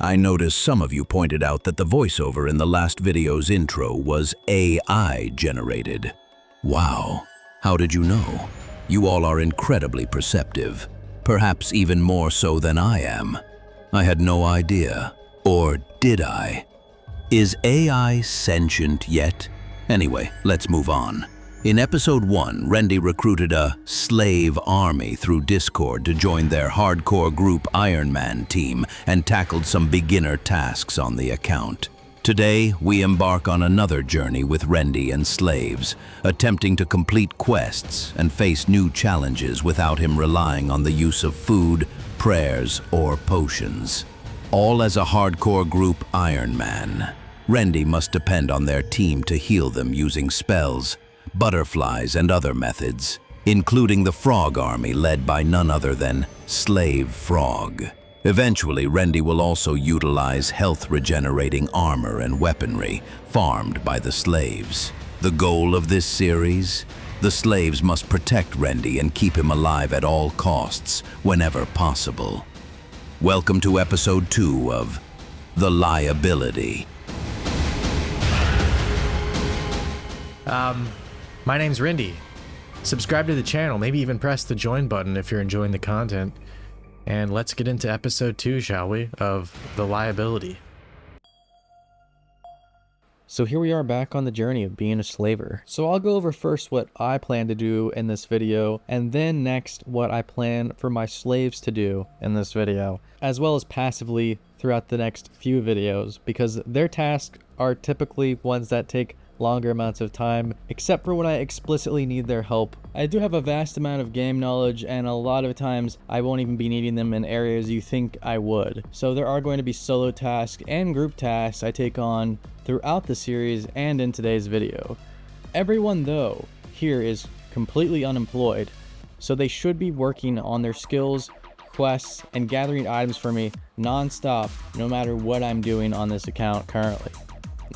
I noticed some of you pointed out that the voiceover in the last video's intro was AI generated. Wow, how did you know? You all are incredibly perceptive, perhaps even more so than I am. I had no idea, or did I? Is AI sentient yet? Anyway, let's move on. In episode 1, Rendi recruited a slave army through Discord to join their Hardcore Group Ironman Team and tackled some beginner tasks on the account. Today, we embark on another journey with Rendi and slaves, attempting to complete quests and face new challenges without him relying on the use of food, prayers, or potions. All as a Hardcore Group Ironman. Rendi must depend on their team to heal them using spells, butterflies, and other methods, including the Frog Army led by none other than Slave Frog. Eventually, Rendi will also utilize health-regenerating armor and weaponry farmed by the slaves. The goal of this series? The slaves must protect Rendi and keep him alive at all costs, whenever possible. Welcome to episode 2 of The Liability. My name's Rendi. Subscribe to the channel, maybe even press the join button if you're enjoying the content. And let's get into episode 2, shall we, of The Liability. So here we are back on the journey of being a slaver. So I'll go over first what I plan to do in this video, and then next what I plan for my slaves to do in this video, as well as passively throughout the next few videos, because their tasks are typically ones that take longer amounts of time, except for when I explicitly need their help. I do have a vast amount of game knowledge, and a lot of times I won't even be needing them in areas you think I would. So there are going to be solo tasks and group tasks I take on throughout the series and in today's video. Everyone though here is completely unemployed, so they should be working on their skills, quests, and gathering items for me non-stop, no matter what I'm doing on this account currently.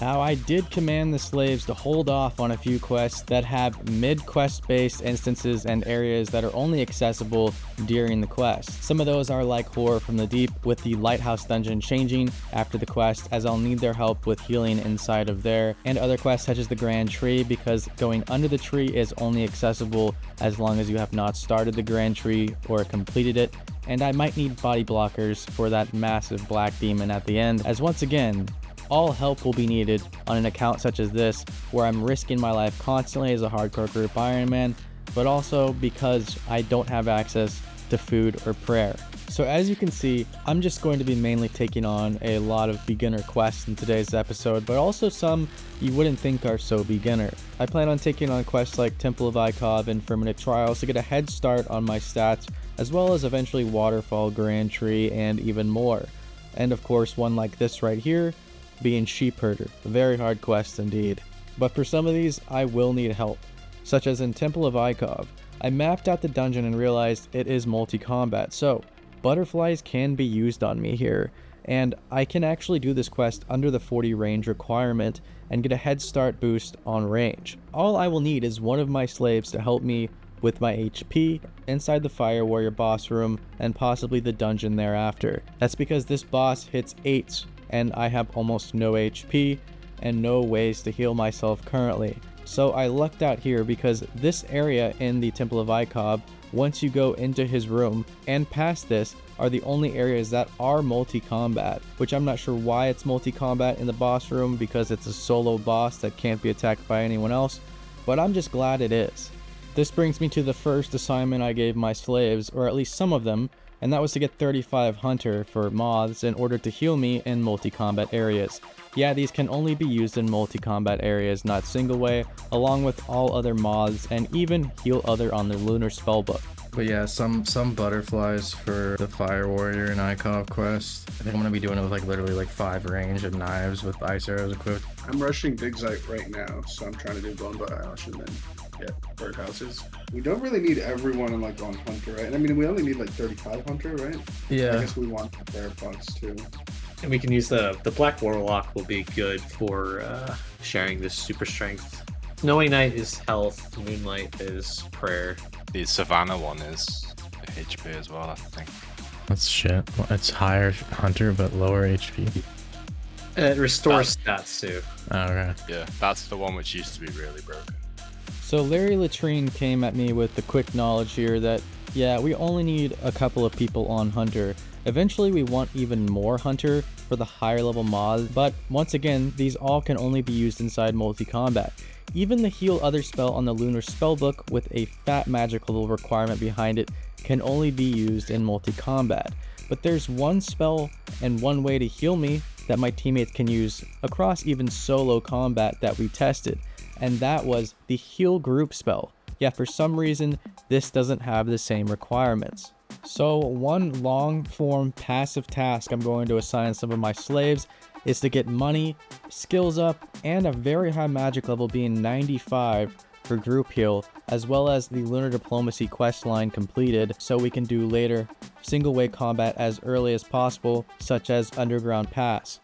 Now, I did command the slaves to hold off on a few quests that have mid-quest based instances and areas that are only accessible during the quest. Some of those are like Horror from the Deep, with the Lighthouse dungeon changing after the quest, as I'll need their help with healing inside of there, and other quests such as the Grand Tree, because going under the tree is only accessible as long as you have not started the Grand Tree or completed it. And I might need body blockers for that massive black demon at the end, as once again, all help will be needed on an account such as this, where I'm risking my life constantly as a Hardcore Group Ironman, but also because I don't have access to food or prayer. So as you can see, I'm just going to be mainly taking on a lot of beginner quests in today's episode, but also some you wouldn't think are so beginner. I plan on taking on quests like Temple of Ikov and Fremennik trials to get a head start on my stats, as well as eventually Waterfall, Grand Tree, and even more. And of course, one like this right here, being Sheep Herder, a very hard quest indeed. But for some of these, I will need help, such as in Temple of Ikov. I mapped out the dungeon and realized it is multi-combat, so butterflies can be used on me here, and I can actually do this quest under the 40 range requirement and get a head start boost on range. All I will need is one of my slaves to help me with my HP inside the Fire Warrior boss room and possibly the dungeon thereafter. That's because this boss hits 8s, and I have almost no HP and no ways to heal myself currently. So I lucked out here because this area in the Temple of Ikov, once you go into his room and past this, are the only areas that are multi-combat, which I'm not sure why it's multi-combat in the boss room, because it's a solo boss that can't be attacked by anyone else, but I'm just glad it is. This brings me to the first assignment I gave my slaves, or at least some of them, and that was to get 35 Hunter for moths in order to heal me in multi-combat areas. Yeah, these can only be used in multi-combat areas, not single way, along with all other moths, and even heal other on the Lunar Spellbook. But yeah, some butterflies for the Fire Warrior and Ikov quest. I think I'm gonna be doing it with like literally like 5 range and knives with ice arrows equipped. I'm rushing Big Zite right now, so I'm trying to do Bone Ash and then get birdhouses. We don't really need everyone on Hunter, right? I mean, we only need like 35 Hunter, right? Yeah. I guess we want the bear pots too. And we can use the Black Warlock will be good for sharing this super strength. Snowy Night is health, Moonlight is prayer. The Savannah one is HP as well, I think. That's shit. Well, it's higher hunter but lower HP. It restores stats too. Okay. Yeah, that's the one which used to be really broken. So Larry Latrine came at me with the quick knowledge here that, yeah, we only need a couple of people on Hunter. Eventually we want even more Hunter for the higher level mods, but once again, these all can only be used inside multi-combat. Even the Heal Other spell on the Lunar Spellbook with a fat magic level requirement behind it can only be used in multi-combat. But there's one spell and one way to heal me that my teammates can use across even solo combat that we tested, and that was the Heal Group spell. Yeah, for some reason, this doesn't have the same requirements. So one long form passive task I'm going to assign some of my slaves is to get money, skills up, and a very high magic level being 95 for group heal, as well as the Lunar Diplomacy quest line completed so we can do later single way combat as early as possible, such as Underground Pass.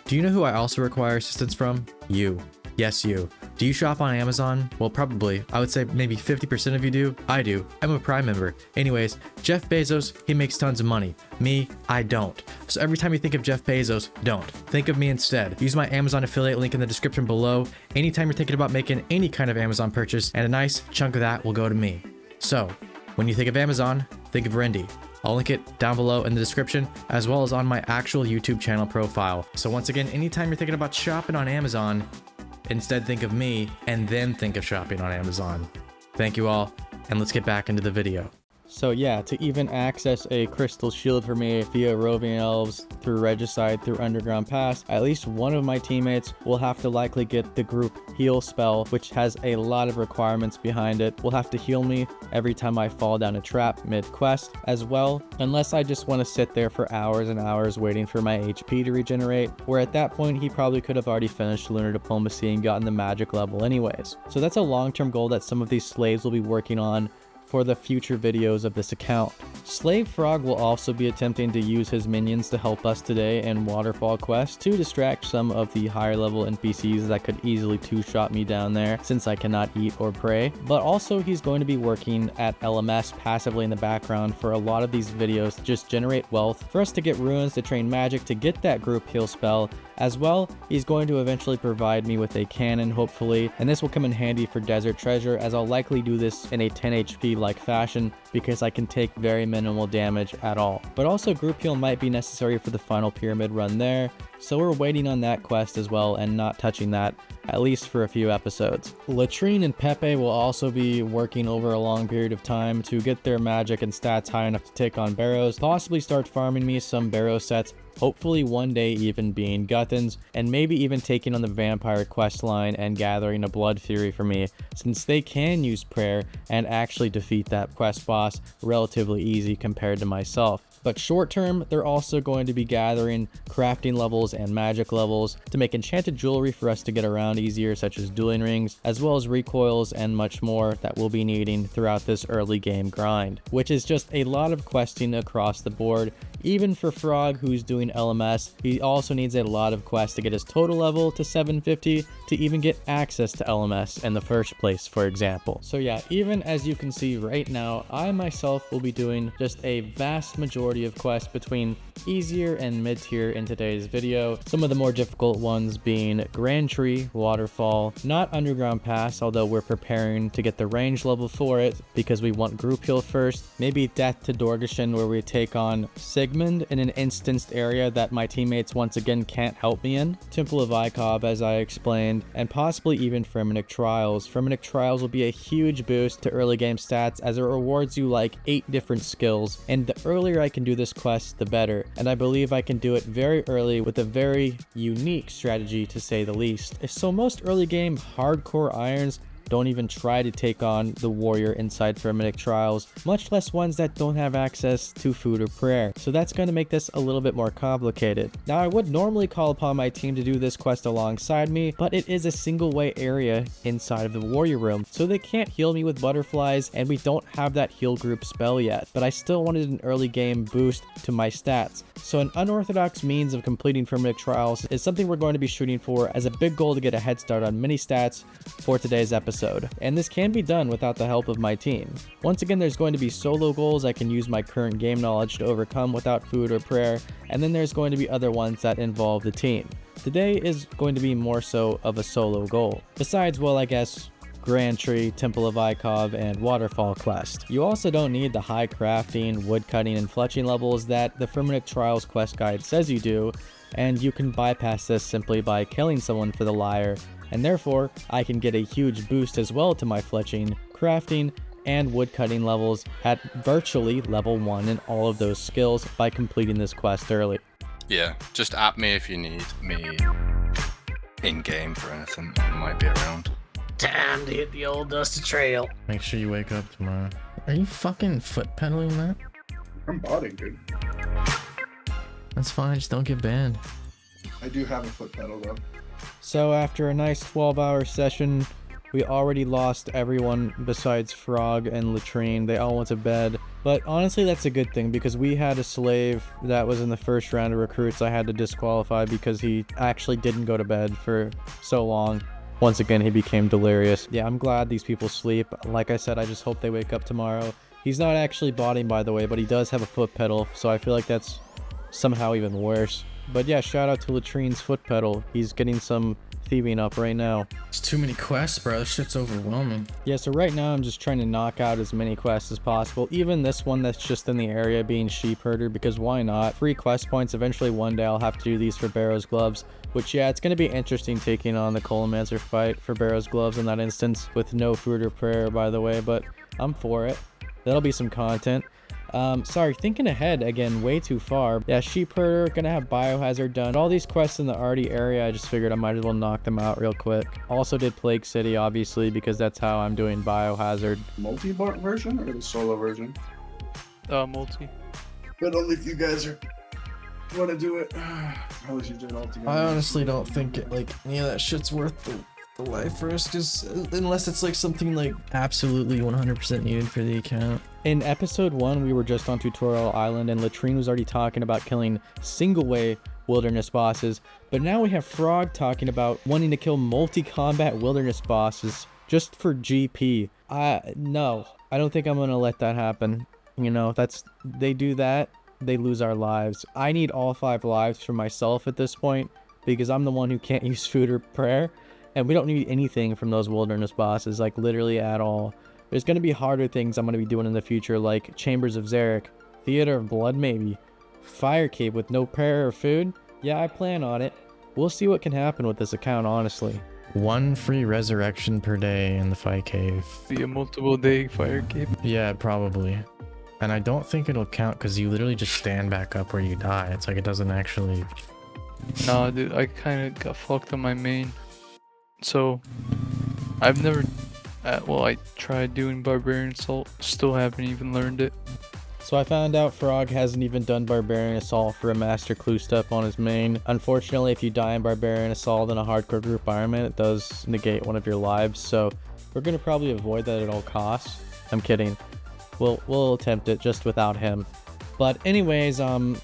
Do you know who I also require assistance from? You. Yes, you. Do you shop on Amazon? Well, probably. I would say maybe 50% of you do. I do. I'm a Prime member. Anyways, Jeff Bezos, he makes tons of money. Me, I don't. So every time you think of Jeff Bezos, don't. Think of me instead. Use my Amazon affiliate link in the description below. Anytime you're thinking about making any kind of Amazon purchase, and a nice chunk of that will go to me. So, when you think of Amazon, think of Rendi. I'll link it down below in the description, as well as on my actual YouTube channel profile. So once again, anytime you're thinking about shopping on Amazon, instead think of me, and then think of shopping on Amazon. Thank you all, and let's get back into the video. So yeah, to even access a crystal shield for me via roving elves, through regicide, through underground pass, at least one of my teammates will have to likely get the group heal spell, which has a lot of requirements behind it. Will have to heal me every time I fall down a trap mid-quest as well, unless I just want to sit there for hours and hours waiting for my HP to regenerate, where at that point he probably could have already finished Lunar Diplomacy and gotten the magic level anyways. So that's a long-term goal that some of these slaves will be working on for the future videos of this account. Slave Frog will also be attempting to use his minions to help us today in Waterfall quest to distract some of the higher level NPCs that could easily two-shot me down there since I cannot eat or pray. But also he's going to be working at LMS passively in the background for a lot of these videos to just generate wealth for us to get runes, to train magic, to get that group heal spell. As well, he's going to eventually provide me with a cannon, hopefully, and this will come in handy for Desert Treasure, as I'll likely do this in a 10 HP like fashion because I can take very minimal damage at all. But also group heal might be necessary for the final pyramid run there, so we're waiting on that quest as well and not touching that, at least for a few episodes. Latrine and Pepe will also be working over a long period of time to get their magic and stats high enough to take on barrows, possibly start farming me some barrow sets, hopefully one day even being Guthans, and maybe even taking on the vampire quest line and gathering a blood fury for me, since they can use prayer and actually defeat that quest boss relatively easy compared to myself. But short term, they're also going to be gathering crafting levels and magic levels to make enchanted jewelry for us to get around easier, such as dueling rings, as well as recoils and much more that we'll be needing throughout this early game grind, which is just a lot of questing across the board. Even for Frog, who's doing LMS, he also needs a lot of quests to get his total level to 750 to even get access to LMS in the first place, for example. So yeah, even as you can see right now, I myself will be doing just a vast majority of quests between easier and mid-tier in today's video. Some of the more difficult ones being Grand Tree, Waterfall, not Underground Pass, although we're preparing to get the range level for it because we want group heal first. Maybe Death to Dorgeshin, where we take on Sigmund in an instanced area that my teammates once again can't help me in. Temple of Ikov, as I explained, and possibly even Fremennik Trials. Fremennik Trials will be a huge boost to early game stats as it rewards you like 8 different skills, and the earlier I can do this quest, the better. And I believe I can do it very early with a very unique strategy, to say the least. So most early game hardcore irons don't even try to take on the warrior inside Fremennik Trials, much less ones that don't have access to food or prayer. So that's going to make this a little bit more complicated. Now, I would normally call upon my team to do this quest alongside me, but it is a single way area inside of the warrior room, so they can't heal me with butterflies, and we don't have that heal group spell yet. But I still wanted an early game boost to my stats. So an unorthodox means of completing Fremennik Trials is something we're going to be shooting for as a big goal to get a head start on mini stats for today's episode. episode, and this can be done without the help of my team. Once again, there's going to be solo goals I can use my current game knowledge to overcome without food or prayer, and then there's going to be other ones that involve the team. Today is going to be more so of a solo goal. Besides, well, I guess, Grand Tree, Temple of Ikov, and Waterfall quest. You also don't need the high crafting, woodcutting, and fletching levels that the Fremennik Trials quest guide says you do, and you can bypass this simply by killing someone for the lyre, and therefore I can get a huge boost as well to my fletching, crafting, and woodcutting levels at virtually level 1 in all of those skills by completing this quest early. Yeah, just at me if you need me in-game for anything. I might be around. Time to hit the old dusty trail. Make sure you wake up tomorrow. Are you fucking foot pedaling that? I'm botting, dude. That's fine, just don't get banned. I do have a foot pedal though. So after a nice 12-hour session, we already lost everyone besides Frog and Latrine. They all went to bed. But honestly, that's a good thing because we had a slave that was in the first round of recruits I had to disqualify because he actually didn't go to bed for so long. Once again, he became delirious. Yeah, I'm glad these people sleep. Like I said, I just hope they wake up tomorrow. He's not actually botting, by the way, but he does have a foot pedal, so I feel like that's somehow even worse. But yeah, shout out to Latrine's foot pedal. He's getting some thieving up right now. It's too many quests, bro. This shit's overwhelming. Yeah, so right now I'm just trying to knock out as many quests as possible. Even this one that's just in the area being sheep herder, because why not? Free quest points. Eventually one day I'll have to do these for Barrow's gloves, which yeah, it's going to be interesting taking on the Colomancer fight for Barrow's gloves in that instance with no food or prayer, by the way, but I'm for it. That'll be some content. Sorry, thinking ahead again, way too far. Yeah, sheep herder, gonna have biohazard done. All these quests in the arty area, I just figured I might as well knock them out real quick. Also did Plague City, obviously, because that's how I'm doing biohazard. Multi-bart version or the solo version? Multi. But only if you guys want to do it. Probably should do it all together. I honestly don't think any of that shit's worth the life risk, unless it's like something like absolutely 100% needed for the account. In episode 1, we were just on Tutorial Island and Latrine was already talking about killing single-way wilderness bosses, but now we have Frog talking about wanting to kill multi-combat wilderness bosses just for GP. No, I don't think I'm gonna let that happen. You know, they do that, they lose our lives. I need all 5 lives for myself at this point because I'm the one who can't use food or prayer, and we don't need anything from those wilderness bosses, like literally at all. There's going to be harder things I'm going to be doing in the future, like Chambers of Zarek, Theater of Blood maybe, Fire Cave with no prayer or food. Yeah, I plan on it. We'll see what can happen with this account, honestly. 1 free resurrection per day in the Fire Cave. Be a multiple day fire cave. Yeah, probably. And I don't think it'll count because you literally just stand back up where you die. It's like it doesn't actually... Nah, dude, I kind of got fucked on my main. So, I've never... well, I tried doing Barbarian Assault, still haven't even learned it. So I found out Frog hasn't even done Barbarian Assault for a Master Clue step on his main. Unfortunately, if you die in Barbarian Assault in a Hardcore Group Ironman, it does negate one of your lives, so we're going to probably avoid that at all costs. I'm kidding. We'll attempt it just without him. But anyways,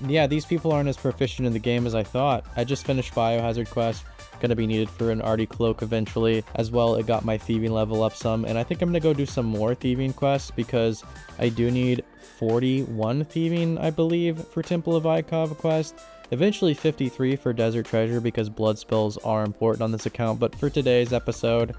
yeah, these people aren't as proficient in the game as I thought. I just finished Biohazard quest. Gonna be needed for an arty cloak eventually. As well, it got my thieving level up some, and I think I'm gonna go do some more thieving quests because I do need 41 thieving, I believe, for Temple of Ikov quest. Eventually 53 for Desert Treasure because blood spells are important on this account, but for today's episode,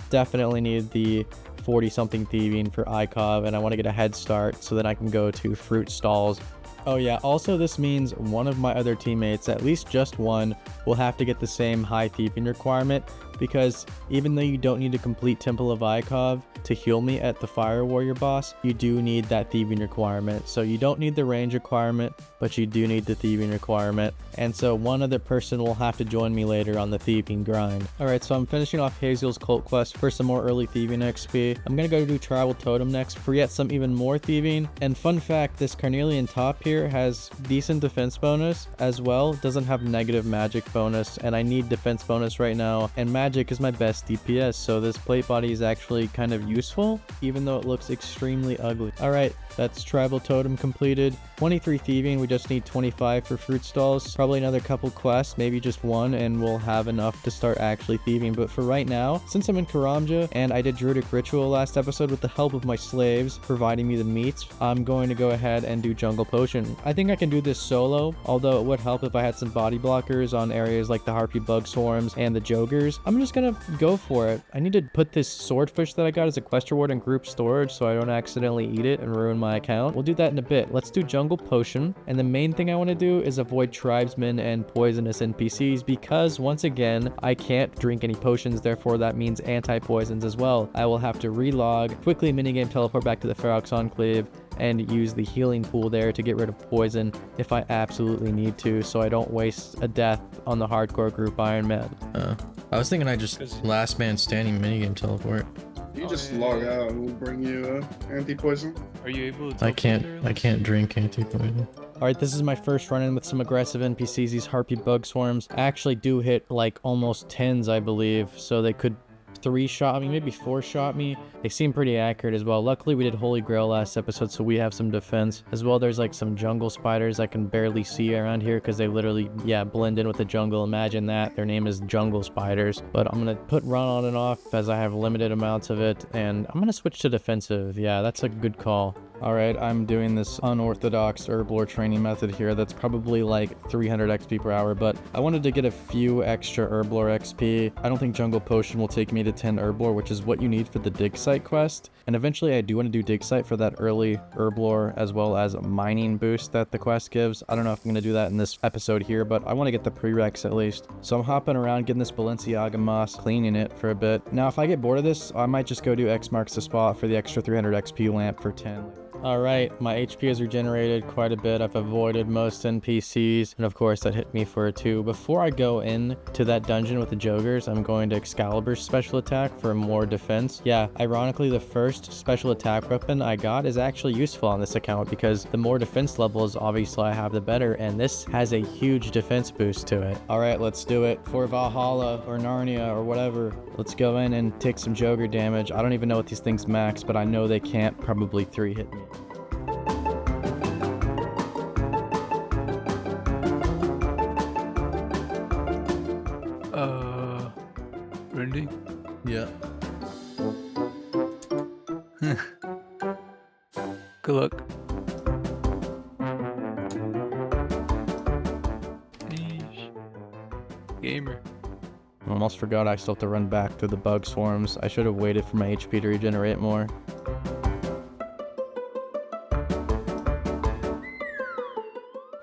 definitely need the 40 something thieving for Ikov, and I want to get a head start so that I can go to fruit stalls. Oh yeah, also this means one of my other teammates, at least just one, will have to get the same high thieving requirement because even though you don't need to complete Temple of Ikov to heal me at the Fire Warrior boss, you do need that thieving requirement. So you don't need the range requirement, but you do need the thieving requirement. And so one other person will have to join me later on the thieving grind. Alright, so I'm finishing off Hazel's cult quest for some more early thieving XP. I'm gonna go do Tribal Totem next for yet some even more thieving. And fun fact, this Carnelian top here has decent defense bonus as well. Doesn't have negative magic bonus, and I need defense bonus right now, and magic is my best DPS, so this plate body is actually kind of useful even though it looks extremely ugly. Alright, That's tribal totem completed. 23 thieving, we just need 25 for fruit stalls. Probably another couple quests, maybe just one, and we'll have enough to start actually thieving. But for right now, since I'm in Karamja and I did Druidic Ritual last episode with the help of my slaves providing me the meats, I'm going to go ahead and do Jungle Potion. I think I can do this solo, although it would help if I had some body blockers on areas like the Harpy Bug Swarms and the Jogers. I'm just gonna go for it. I need to put this swordfish that I got as a quest reward in group storage so I don't accidentally eat it and ruin my account. We'll do that in a bit. Let's do Jungle Potion. And the main thing I want to do is avoid tribesmen and poisonous NPCs because, once again, I can't drink any potions, therefore that means anti-poisons as well. I will have to relog, quickly minigame teleport back to the Ferox Enclave, and use the healing pool there to get rid of poison if I absolutely need to, so I don't waste a death on the Hardcore Group Ironman. I was thinking I just last man standing minigame teleport. You just log out and we'll bring you anti-poison. Are you able to? I can't drink anti-poison. Alright, this is my first run-in with some aggressive NPCs. These Harpy Bug Swarms actually do hit like almost 10s, I believe, so they could 3-shot me, maybe 4-shot me. They seem pretty accurate as well. Luckily, we did Holy Grail last episode, so we have some defense. As well, there's like some jungle spiders I can barely see around here because they literally, blend in with the jungle. Imagine that. Their name is jungle spiders. But I'm going to put run on and off as I have limited amounts of it, and I'm going to switch to defensive. Yeah, that's a good call. Alright, I'm doing this unorthodox herblore training method here that's probably like 300 XP per hour, but I wanted to get a few extra herblore XP. I don't think Jungle Potion will take me to 10 herblore, which is what you need for the dig site quest. And eventually I do want to do dig site for that early herblore as well as mining boost that the quest gives. I don't know if I'm going to do that in this episode here, but I want to get the prereqs at least. So I'm hopping around getting this Balenciaga moss, cleaning it for a bit. Now if I get bored of this, I might just go do X marks the spot for the extra 300 XP lamp for 10. Alright, my HP has regenerated quite a bit. I've avoided most NPCs, and of course that hit me for a 2. Before I go in to that dungeon with the Jogers, I'm going to Excalibur's special attack for more defense. Yeah, ironically, the first special attack weapon I got is actually useful on this account because the more defense levels obviously I have, the better, and this has a huge defense boost to it. Alright, let's do it. For Valhalla or Narnia or whatever, let's go in and take some Joger damage. I don't even know what these things max, but I know they can't probably 3-hit me. Rendi? Yeah. Good luck. Gamer. I almost forgot I still have to run back through the bug swarms. I should have waited for my HP to regenerate more.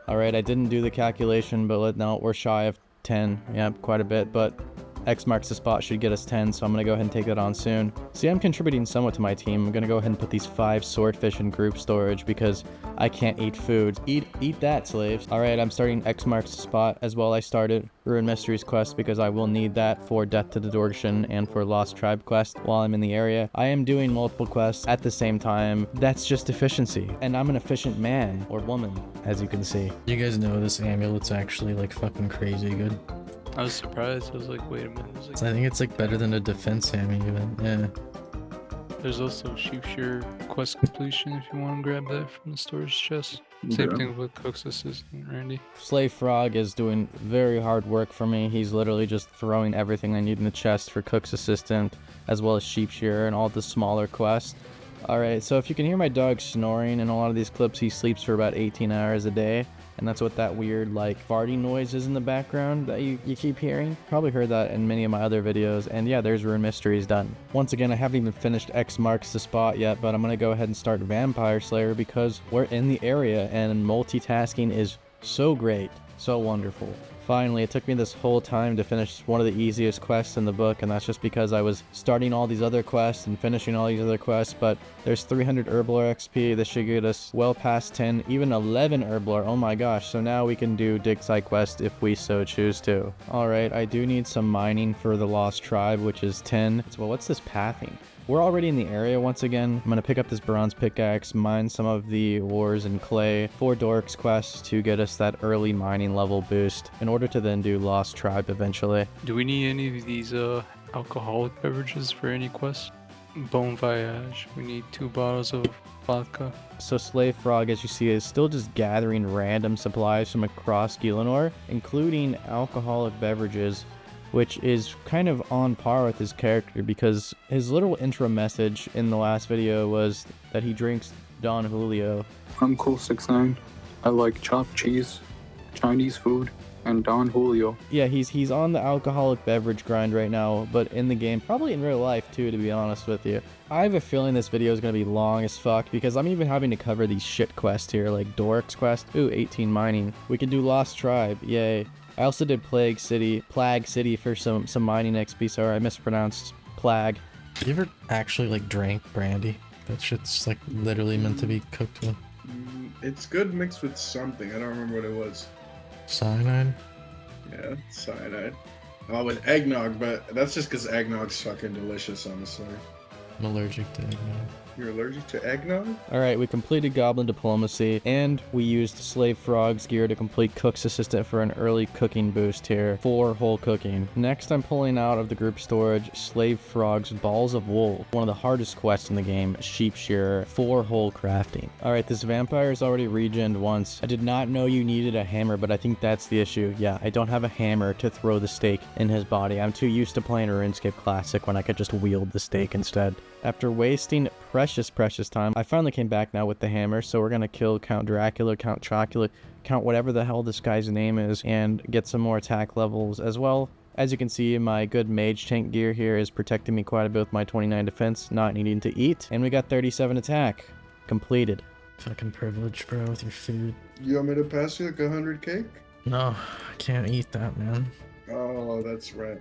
Alright, I didn't do the calculation, but no, we're shy of 10. Yeah, quite a bit, but X marks the spot should get us 10, so I'm going to go ahead and take that on soon. See, I'm contributing somewhat to my team. I'm going to go ahead and put these 5 swordfish in group storage because I can't eat food. Eat that, slaves. Alright, I'm starting X marks the spot as well. I started Ruin Mysteries quest because I will need that for Death to the Dorkshan and for Lost Tribe quest while I'm in the area. I am doing multiple quests at the same time. That's just efficiency. And I'm an efficient man or woman, as you can see. You guys know this amulet's actually like fucking crazy good. I was surprised. I was like, wait a minute. So I think it's like better than a defense hammy even. Yeah. There's also Sheepshear quest completion if you want to grab that from the storage chest. Same thing with Cook's assistant, Rendi. Slave Frog is doing very hard work for me. He's literally just throwing everything I need in the chest for Cook's assistant, as well as Sheepshear and all the smaller quests. Alright, so if you can hear my dog snoring in a lot of these clips, he sleeps for about 18 hours a day. And that's what that weird, like, farting noise is in the background that you keep hearing. Probably heard that in many of my other videos. And yeah, there's Ruin Mysteries done. Once again, I haven't even finished X marks the spot yet, but I'm going to go ahead and start Vampire Slayer because we're in the area and multitasking is so great, so wonderful. Finally, it took me this whole time to finish one of the easiest quests in the book, and that's just because I was starting all these other quests and finishing all these other quests, but there's 300 herblore XP. This should get us well past 10, even 11 herblore. Oh my gosh, so now we can do dig site quest if we so choose to. Alright, I do need some mining for the Lost Tribe, which is 10. Well, what's this pathing? We're already in the area once again. I'm going to pick up this bronze pickaxe, mine some of the ores and clay for Dork's quest to get us that early mining level boost in order to then do Lost Tribe eventually. Do we need any of these alcoholic beverages for any quests? Bon voyage. We need 2 bottles of vodka. So Slave Frog, as you see, is still just gathering random supplies from across Gielinor, including alcoholic beverages, which is kind of on par with his character because his little intro message in the last video was that he drinks Don Julio. I'm Cool69. I like chopped cheese, Chinese food, and Don Julio. Yeah, he's on the alcoholic beverage grind right now, but in the game, probably in real life too, to be honest with you. I have a feeling this video is going to be long as fuck because I'm even having to cover these shit quests here, like Doric's quest. Ooh, 18 mining. We can do Lost Tribe, yay. I also did Plague City for some mining XP, sorry, I mispronounced Plague. You ever actually like drank brandy? That shit's like literally meant to be cooked with It's good mixed with something. I don't remember what it was. cyanide. Yeah, cyanide. Oh, with eggnog, but that's just because eggnog's fucking delicious, honestly. I'm allergic to eggnog. You're allergic to eggnog? Alright, we completed Goblin Diplomacy, and we used Slave Frog's gear to complete Cook's Assistant for an early cooking boost here, 4 whole cooking. Next, I'm pulling out of the group storage Slave Frog's Balls of Wool, one of the hardest quests in the game, Sheep Shearer, 4 whole crafting. Alright, this vampire is already regened once. I did not know you needed a hammer, but I think that's the issue. Yeah, I don't have a hammer to throw the stake in his body. I'm too used to playing a RuneScape Classic when I could just wield the stake instead. After wasting precious time, I finally came back now with the hammer, so we're gonna kill Count Dracula, Count Chocula, Count whatever the hell this guy's name is, and get some more attack levels as well. As you can see, my good mage tank gear here is protecting me quite a bit with my 29 defense, not needing to eat, and we got 37 attack. Completed. Fucking privilege, bro, with your food. You want me to pass you like 100 cake? No, I can't eat that, man. Oh, that's right.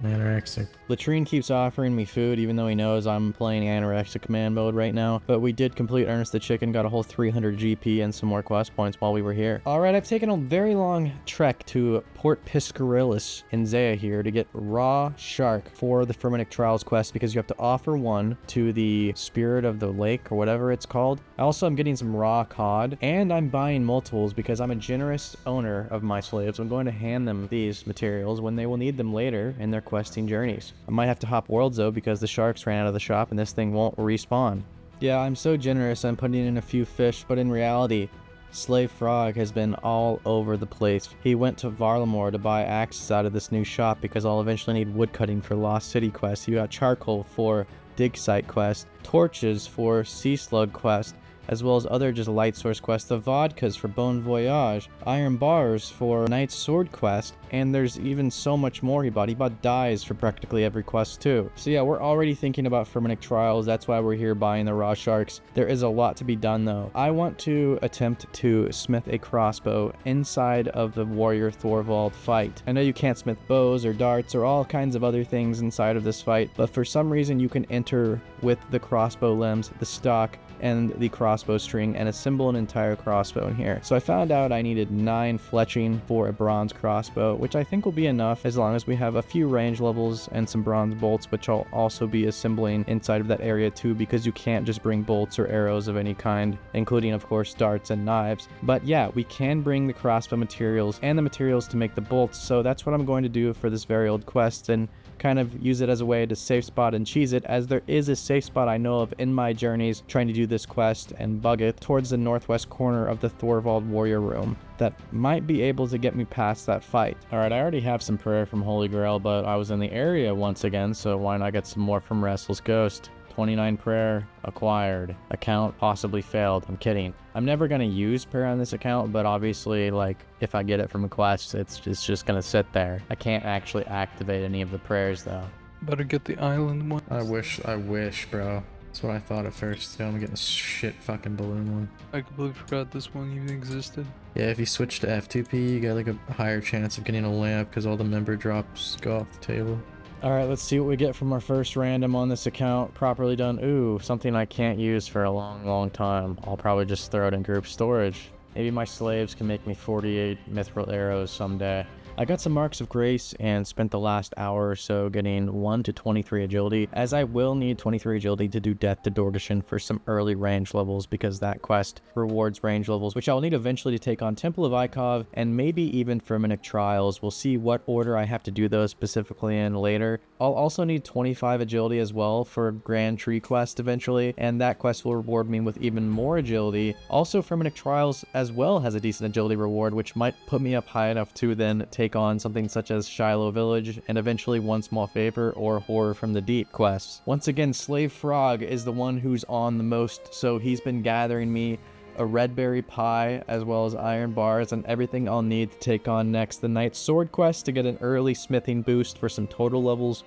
Anorexic. Latrine keeps offering me food even though he knows I'm playing anorexic command mode right now, but we did complete Ernest the Chicken, got a whole 300 GP and some more quest points while we were here. Alright, I've taken a very long trek to Port Piscarillis in Zaya here to get raw shark for the Fremennik Trials quest because you have to offer one to the Spirit of the Lake or whatever it's called. Also, I'm getting some raw cod, and I'm buying multiples because I'm a generous owner of my slaves. I'm going to hand them these materials when they will need them later in their questing journeys. I might have to hop worlds though because the sharks ran out of the shop and this thing won't respawn. Yeah, I'm so generous I'm putting in a few fish, but in reality, Slave Frog has been all over the place. He went to Varlamore to buy axes out of this new shop because I'll eventually need wood cutting for Lost City quest. He got charcoal for Dig Site quest, torches for Sea Slug quest, as well as other just light source quests, the vodkas for Bon Voyage, iron bars for Knight's Sword quest, and there's even so much more he bought. He bought dyes for practically every quest too. So yeah, we're already thinking about Fremennik Trials. That's why we're here buying the raw sharks. There is a lot to be done though. I want to attempt to smith a crossbow inside of the warrior Thorvald fight. I know you can't smith bows or darts or all kinds of other things inside of this fight, but for some reason you can enter with the crossbow limbs, the stock, and the crossbow string and assemble an entire crossbow in here. So I found out I needed 9 fletching for a bronze crossbow, which I think will be enough as long as we have a few range levels and some bronze bolts, which I'll also be assembling inside of that area too, because you can't just bring bolts or arrows of any kind, including of course darts and knives. But yeah, we can bring the crossbow materials and the materials to make the bolts, so that's what I'm going to do for this very old quest and kind of use it as a way to safe spot and cheese it, as there is a safe spot I know of in my journeys trying to do this quest and bug it towards the northwest corner of the Thorvald Warrior Room that might be able to get me past that fight. Alright, I already have some prayer from Holy Grail, but I was in the area once again, so why not get some more from Restless Ghost? 29 prayer acquired. Account possibly failed. I'm kidding. I'm never gonna use prayer on this account, but obviously, like, if I get it from a quest, it's just gonna sit there. I can't actually activate any of the prayers though. Better get the island one. I wish, bro. That's what I thought at first. Yeah, I'm getting a shit fucking balloon one. I completely forgot this one even existed. Yeah, if you switch to F2P, you got like a higher chance of getting a lamp because all the member drops go off the table. Alright, let's see what we get from our first random on this account. Properly done. Ooh, something I can't use for a long time. I'll probably just throw it in group storage. Maybe my slaves can make me 48 mithril arrows someday. I got some Marks of Grace and spent the last hour or so getting 1 to 23 agility, as I will need 23 agility to do Death to Dorgeshen for some early range levels, because that quest rewards range levels, which I'll need eventually to take on Temple of Ikov and maybe even Fremennik Trials. We'll see what order I have to do those specifically in later. I'll also need 25 agility as well for Grand Tree quest eventually, and that quest will reward me with even more agility. Also, Fremennik Trials as well has a decent agility reward, which might put me up high enough to then take on something such as Shiloh Village and eventually One Small Favor or Horror from the Deep quests. Once again, Slave Frog is the one who's on the most, so he's been gathering me a red berry pie as well as iron bars and everything I'll need to take on next the Knight Sword quest to get an early smithing boost for some total levels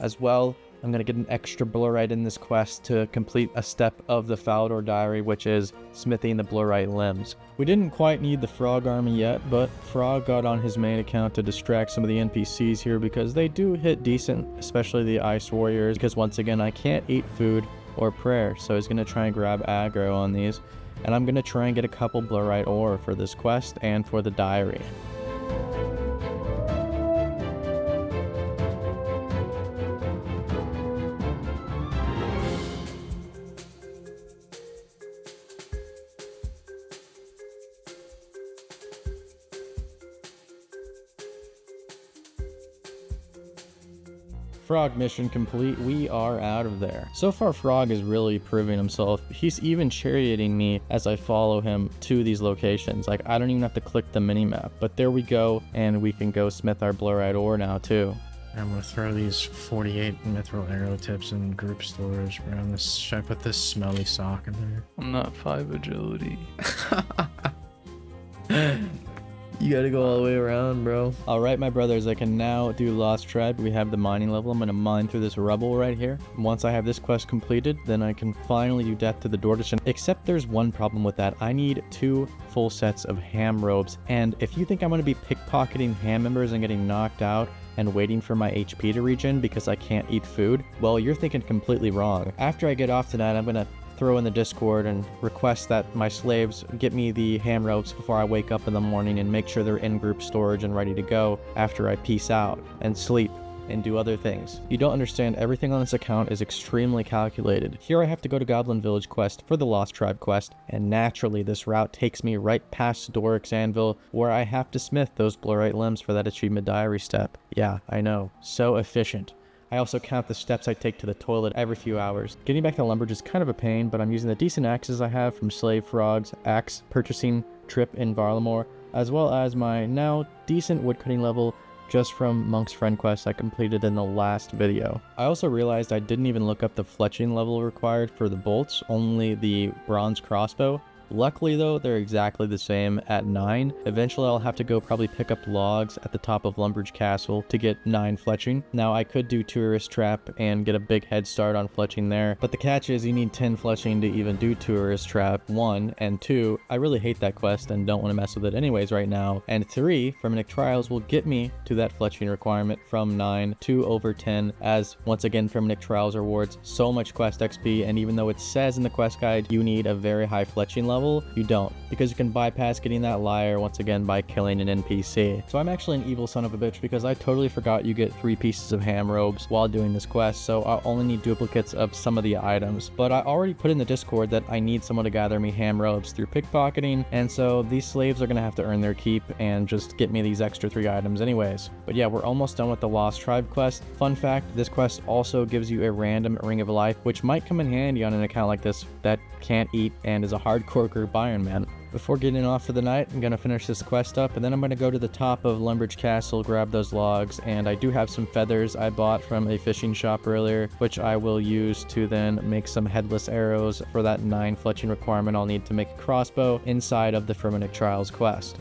as well. I'm going to get an extra blurite in this quest to complete a step of the Falador Diary, which is smithing the blurite limbs. We didn't quite need the Frog army yet, but Frog got on his main account to distract some of the NPCs here because they do hit decent, especially the Ice Warriors, because once again I can't eat food or prayer, so he's going to try and grab aggro on these, and I'm going to try and get a couple blurite ore for this quest and for the diary. Frog mission complete. We are out of there. So far, Frog is really proving himself. He's even charioting me as I follow him to these locations. Like, I don't even have to click the mini-map. But there we go, and we can go smith our blurite ore now, too. I'm gonna throw these 48 mithril arrow tips in group storage, bro. Should I put this smelly sock in there? I'm not 5 agility. You gotta go all the way around, bro. Alright, my brothers, I can now do Lost Tribe. We have the mining level. I'm gonna mine through this rubble right here. Once I have this quest completed, then I can finally do Death to the Dorgeshen. Except there's one problem with that. I need 2 full sets of ham robes. And if you think I'm gonna be pickpocketing ham members and getting knocked out and waiting for my HP to regen because I can't eat food, well, you're thinking completely wrong. After I get off tonight, I'm gonna throw in the Discord and request that my slaves get me the ham ropes before I wake up in the morning and make sure they're in group storage and ready to go after I peace out and sleep and do other things. You don't understand, everything on this account is extremely calculated. Here I have to go to Goblin Village quest for the Lost Tribe quest, and naturally this route takes me right past Doric's Anvil, where I have to smith those blurite limbs for that achievement diary step. Yeah, I know, so efficient. I also count the steps I take to the toilet every few hours. Getting back to Lumbridge is kind of a pain, but I'm using the decent axes I have from Slave Frog's axe purchasing trip in Varlamore, as well as my now decent woodcutting level just from Monk's Friend quest I completed in the last video. I also realized I didn't even look up the fletching level required for the bolts, only the bronze crossbow. Luckily though, they're exactly the same at 9. Eventually I'll have to go probably pick up logs at the top of Lumbridge Castle to get 9 fletching. Now I could do Tourist Trap and get a big head start on fletching there, but the catch is you need 10 fletching to even do Tourist Trap, 1, and 2, I really hate that quest and don't want to mess with it anyways right now, and 3, Fremennik Trials will get me to that fletching requirement from 9 to over 10, as once again Fremennik Trials rewards so much quest XP, and even though it says in the quest guide you need a very high fletching level, you don't, because you can bypass getting that lyre once again by killing an NPC. So I'm actually an evil son of a bitch because I totally forgot you get 3 pieces of ham robes while doing this quest, so I'll only need duplicates of some of the items. But I already put in the Discord that I need someone to gather me ham robes through pickpocketing, and so these slaves are gonna have to earn their keep and just get me these extra 3 items anyways. But yeah, we're almost done with the Lost Tribe quest. Fun fact, this quest also gives you a random Ring of Life, which might come in handy on an account like this that can't eat and is a Hardcore Group Ironman. Before getting off for the night, I'm gonna finish this quest up, and then I'm gonna go to the top of Lumbridge Castle, grab those logs, and I do have some feathers I bought from a fishing shop earlier, which I will use to then make some headless arrows for that 9 fletching requirement I'll need to make a crossbow inside of the Fremennik Trials quest.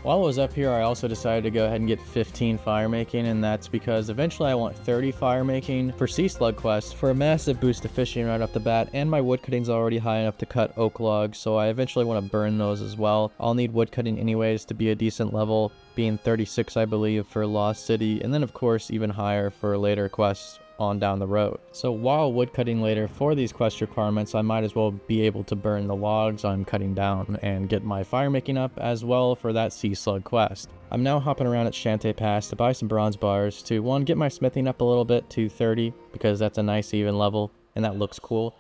While I was up here, I also decided to go ahead and get 15 fire making, and that's because eventually I want 30 fire making for Sea Slug quest for a massive boost to fishing right off the bat, and my woodcutting's already high enough to cut oak logs, so I eventually want to burn those as well. I'll need woodcutting anyways to be a decent level, being 36 I believe for Lost City, and then of course even higher for later quests on down the road. So while woodcutting later for these quest requirements, I might as well be able to burn the logs I'm cutting down and get my fire making up as well for that sea slug quest. I'm now hopping around at Shantae Pass to buy some bronze bars to, one, get my smithing up a little bit to 30 because that's a nice even level and that looks cool.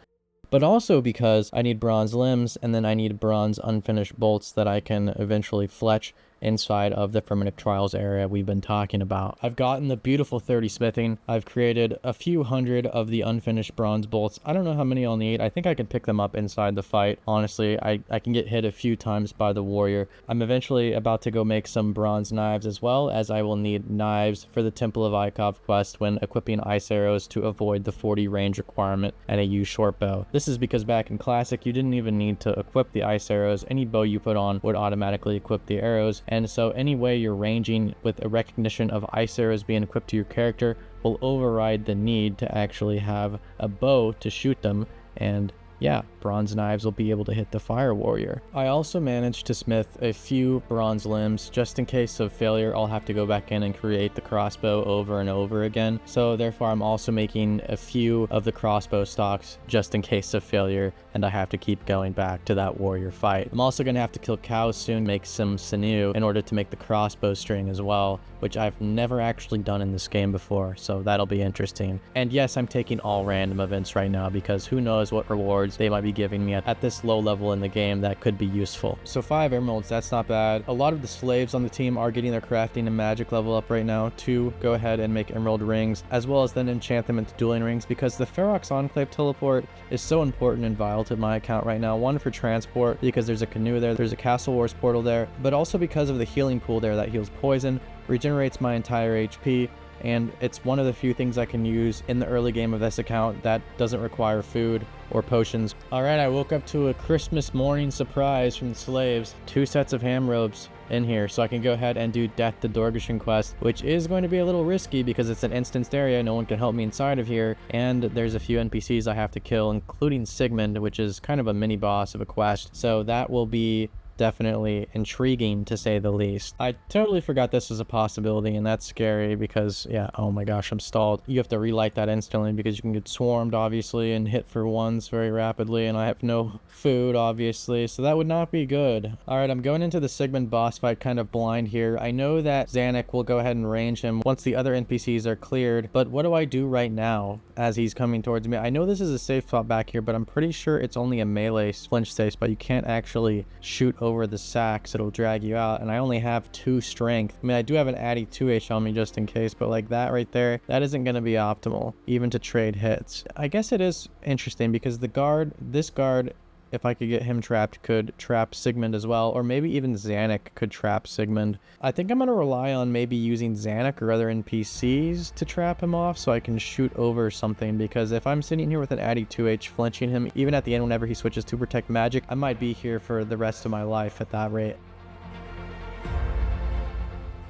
But also because I need bronze limbs, and then I need bronze unfinished bolts that I can eventually fletch inside of the Fremennik Trials area we've been talking about. I've gotten the beautiful 30 smithing. I've created a few hundred of the unfinished bronze bolts. I don't know how many I'll need. I think I can pick them up inside the fight. Honestly, I can get hit a few times by the warrior. I'm eventually about to go make some bronze knives as well, as I will need knives for the Temple of Ikov quest when equipping ice arrows to avoid the 40 range requirement and a U short bow. This is because back in Classic, you didn't even need to equip the ice arrows. Any bow you put on would automatically equip the arrows, and so any way you're ranging with a recognition of ice arrows being equipped to your character will override the need to actually have a bow to shoot them, and yeah, bronze knives will be able to hit the fire warrior. I also managed to smith a few bronze limbs. Just in case of failure, I'll have to go back in and create the crossbow over and over again. So therefore, I'm also making a few of the crossbow stocks just in case of failure, and I have to keep going back to that warrior fight. I'm also going to have to kill cows soon, make some sinew in order to make the crossbow string as well, which I've never actually done in this game before, so that'll be interesting. And yes, I'm taking all random events right now because who knows what rewards they might be giving me at this low level in the game that could be useful. So 5 emeralds, that's not bad. A lot of the slaves on the team are getting their crafting and magic level up right now to go ahead and make emerald rings, as well as then enchant them into dueling rings, because the Ferox Enclave teleport is so important and vital to my account right now. One, for transport, because there's a canoe there, there's a Castle Wars portal there, but also because of the healing pool there that heals poison, regenerates my entire HP, and it's one of the few things I can use in the early game of this account that doesn't require food or potions. Alright, I woke up to a Christmas morning surprise from the slaves. 2 sets of ham robes in here, so I can go ahead and do Death to Dorgeshin quest, which is going to be a little risky because it's an instanced area, no one can help me inside of here, and there's a few NPCs I have to kill, including Sigmund, which is kind of a mini boss of a quest, so that will be definitely intriguing to say the least. I totally forgot this was a possibility, and that's scary because, yeah, oh my gosh, I'm stalled. You have to relight that instantly because you can get swarmed, obviously, and hit for ones very rapidly, and I have no food, obviously, so that would not be good. Alright, I'm going into the Sigmund boss fight kind of blind here. I know that Zanuck will go ahead and range him once the other NPCs are cleared, but what do I do right now as he's coming towards me? I know this is a safe spot back here, but I'm pretty sure it's only a melee flinch safe spot. You can't actually shoot over the sacks, it'll drag you out, and I only have 2 strength. I mean, I do have an Addy 2H on me just in case, but like that right there, that isn't going to be optimal, even to trade hits. I guess it is interesting because the guard, this guard, if I could get him trapped, could trap Sigmund as well, or maybe even Zanuck could trap Sigmund. I think I'm going to rely on maybe using Zanuck or other NPCs to trap him off so I can shoot over something, because if I'm sitting here with an Addy 2H flinching him, even at the end whenever he switches to Protect Magic, I might be here for the rest of my life at that rate.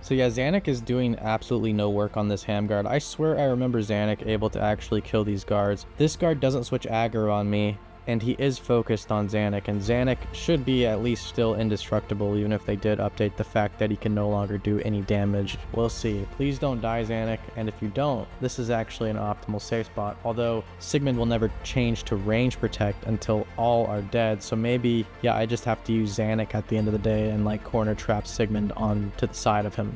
So yeah, Zanuck is doing absolutely no work on this ham guard. I swear I remember Zanuck able to actually kill these guards. This guard doesn't switch aggro on me, and he is focused on Zanuck, and Zanuck should be at least still indestructible, even if they did update the fact that he can no longer do any damage. We'll see. Please don't die, Zanuck, and if you don't, this is actually an optimal safe spot, although Sigmund will never change to range protect until all are dead, so maybe, yeah, I just have to use Zanuck at the end of the day and like corner trap Sigmund on to the side of him.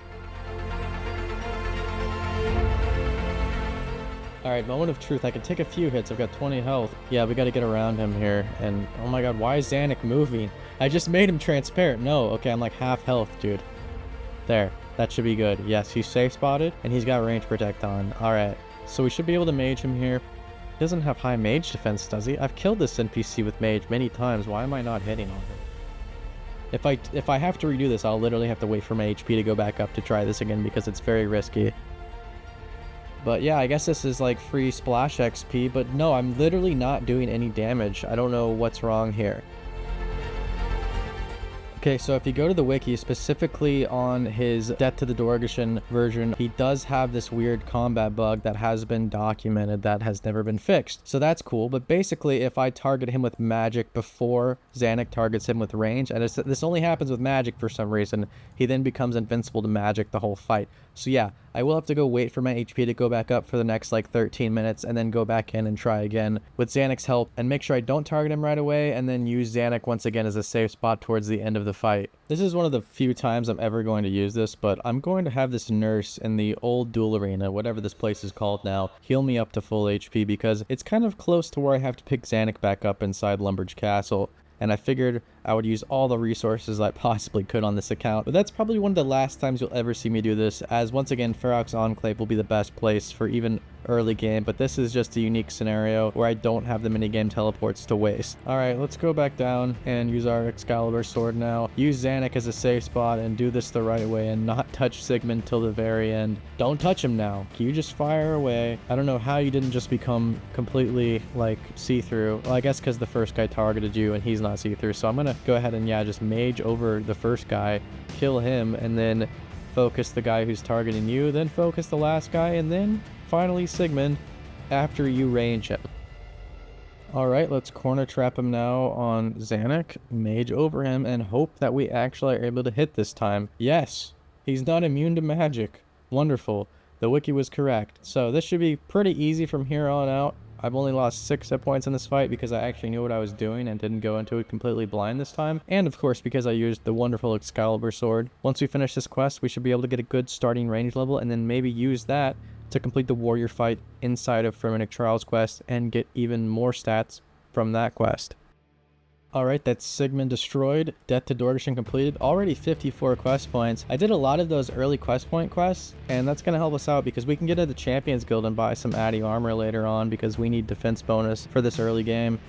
Alright, moment of truth. I can take a few hits. I've got 20 health. Yeah, we gotta get around him here. And, oh my god, why is Zanuck moving? I just made him transparent. No, okay, I'm like half health, dude. There. That should be good. Yes, he's safe spotted, and he's got range protect on. Alright, so we should be able to mage him here. He doesn't have high mage defense, does he? I've killed this NPC with mage many times. Why am I not hitting on him? If I have to redo this, I'll literally have to wait for my HP to go back up to try this again because it's very risky. But yeah, I guess this is like free splash XP, but no, I'm literally not doing any damage. I don't know what's wrong here. Okay, so if you go to the wiki, specifically on his Death to the Dorgeshin version, he does have this weird combat bug that has been documented that has never been fixed. So that's cool, but basically if I target him with magic before Zanuck targets him with range, and this only happens with magic for some reason, he then becomes invincible to magic the whole fight. So yeah, I will have to go wait for my HP to go back up for the next like 13 minutes and then go back in and try again with Xanac's help and make sure I don't target him right away and then use Xanac once again as a safe spot towards the end of the fight. This is one of the few times I'm ever going to use this, but I'm going to have this nurse in the old duel arena, whatever this place is called now, heal me up to full HP because it's kind of close to where I have to pick Xanac back up inside Lumbridge Castle. And I figured I would use all the resources I possibly could on this account. But that's probably one of the last times you'll ever see me do this, as once again, Ferox Enclave will be the best place for even early game, but this is just a unique scenario where I don't have the minigame teleports to waste. Alright, let's go back down and use our Excalibur sword now. Use Xanac as a safe spot and do this the right way and not touch Sigmund till the very end. Don't touch him now. You just fire away. I don't know how you didn't just become completely, like, see-through. Well, I guess because the first guy targeted you and he's not see-through, so I'm gonna go ahead and, yeah, just mage over the first guy, kill him, and then focus the guy who's targeting you, then focus the last guy, and then finally Sigmund after you range him. Alright, let's corner trap him now on Xanac, mage over him, and hope that we actually are able to hit this time. Yes! He's not immune to magic. Wonderful. The wiki was correct. So this should be pretty easy from here on out. I've only lost 6 hit points in this fight because I actually knew what I was doing and didn't go into it completely blind this time. And of course because I used the wonderful Excalibur sword. Once we finish this quest, we should be able to get a good starting range level and then maybe use that to complete the warrior fight inside of Fremennik Trials quest and get even more stats from that quest. Alright, that's Sigmund destroyed, Death to Dorgeshin completed, already 54 quest points. I did a lot of those early quest point quests, and that's going to help us out because we can get to the Champions Guild and buy some Addy armor later on because we need defense bonus for this early game.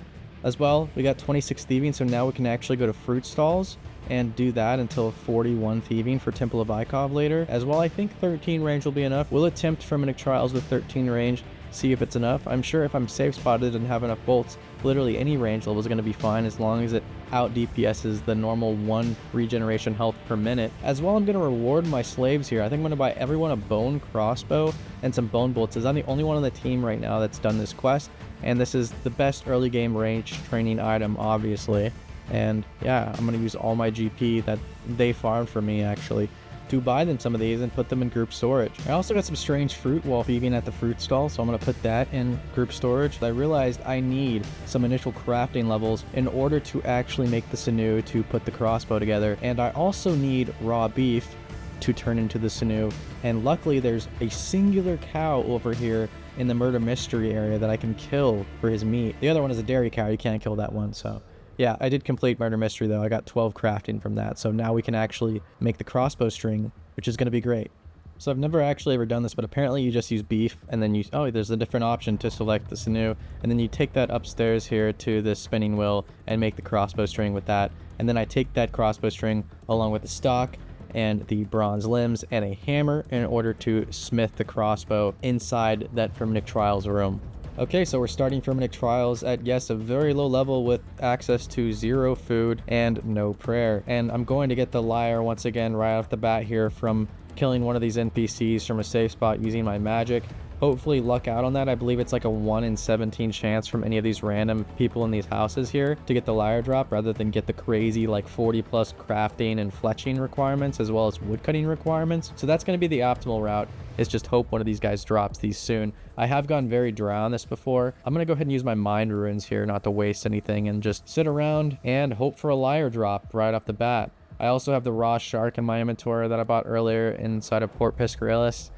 As well, we got 26 thieving, so now we can actually go to fruit stalls and do that until 41 thieving for Temple of Ikov later. As well, I think 13 range will be enough. We'll attempt Fremennik Trials with 13 range, see if it's enough. I'm sure if I'm safe spotted and have enough bolts, literally any range level is going to be fine as long as it out DPSs the normal 1 regeneration health per minute. As well, I'm going to reward my slaves here. I think I'm going to buy everyone a bone crossbow and some bone bolts, as I'm the only one on the team right now that's done this quest, and this is the best early game range training item, obviously. And yeah, I'm going to use all my GP that they farmed for me actually to buy them some of these and put them in group storage. I also got some strange fruit while thieving at the fruit stall, so I'm going to put that in group storage. I realized I need some initial crafting levels in order to actually make the sinew to put the crossbow together, and I also need raw beef to turn into the sinew, and luckily there's a singular cow over here in the murder mystery area that I can kill for his meat. The other one is a dairy cow, you can't kill that one, so yeah, I did complete Murder Mystery though. I got 12 crafting from that, so now we can actually make the crossbow string, which is going to be great. So I've never actually ever done this, but apparently you just use beef, and then oh, there's a different option to select the sinew, and then you take that upstairs here to the spinning wheel and make the crossbow string with that, and then I take that crossbow string along with the stock and the bronze limbs and a hammer in order to smith the crossbow inside that Fremennik Trials room. Okay, so we're starting Fremennik Trials at, yes, a very low level with access to 0 food and no prayer. And I'm going to get the lyre once again right off the bat here from killing one of these NPCs from a safe spot using my magic. Hopefully luck out on that. I believe it's like a 1 in 17 chance from any of these random people in these houses here to get the lyre drop rather than get the crazy like 40 plus crafting and fletching requirements as well as woodcutting requirements. So that's going to be the optimal route, is just hope one of these guys drops these soon. I have gone very dry on this before. I'm going to go ahead and use my mind ruins here not to waste anything and just sit around and hope for a lyre drop right off the bat. I also have the raw shark in my inventory that I bought earlier inside of Port Piscarillis.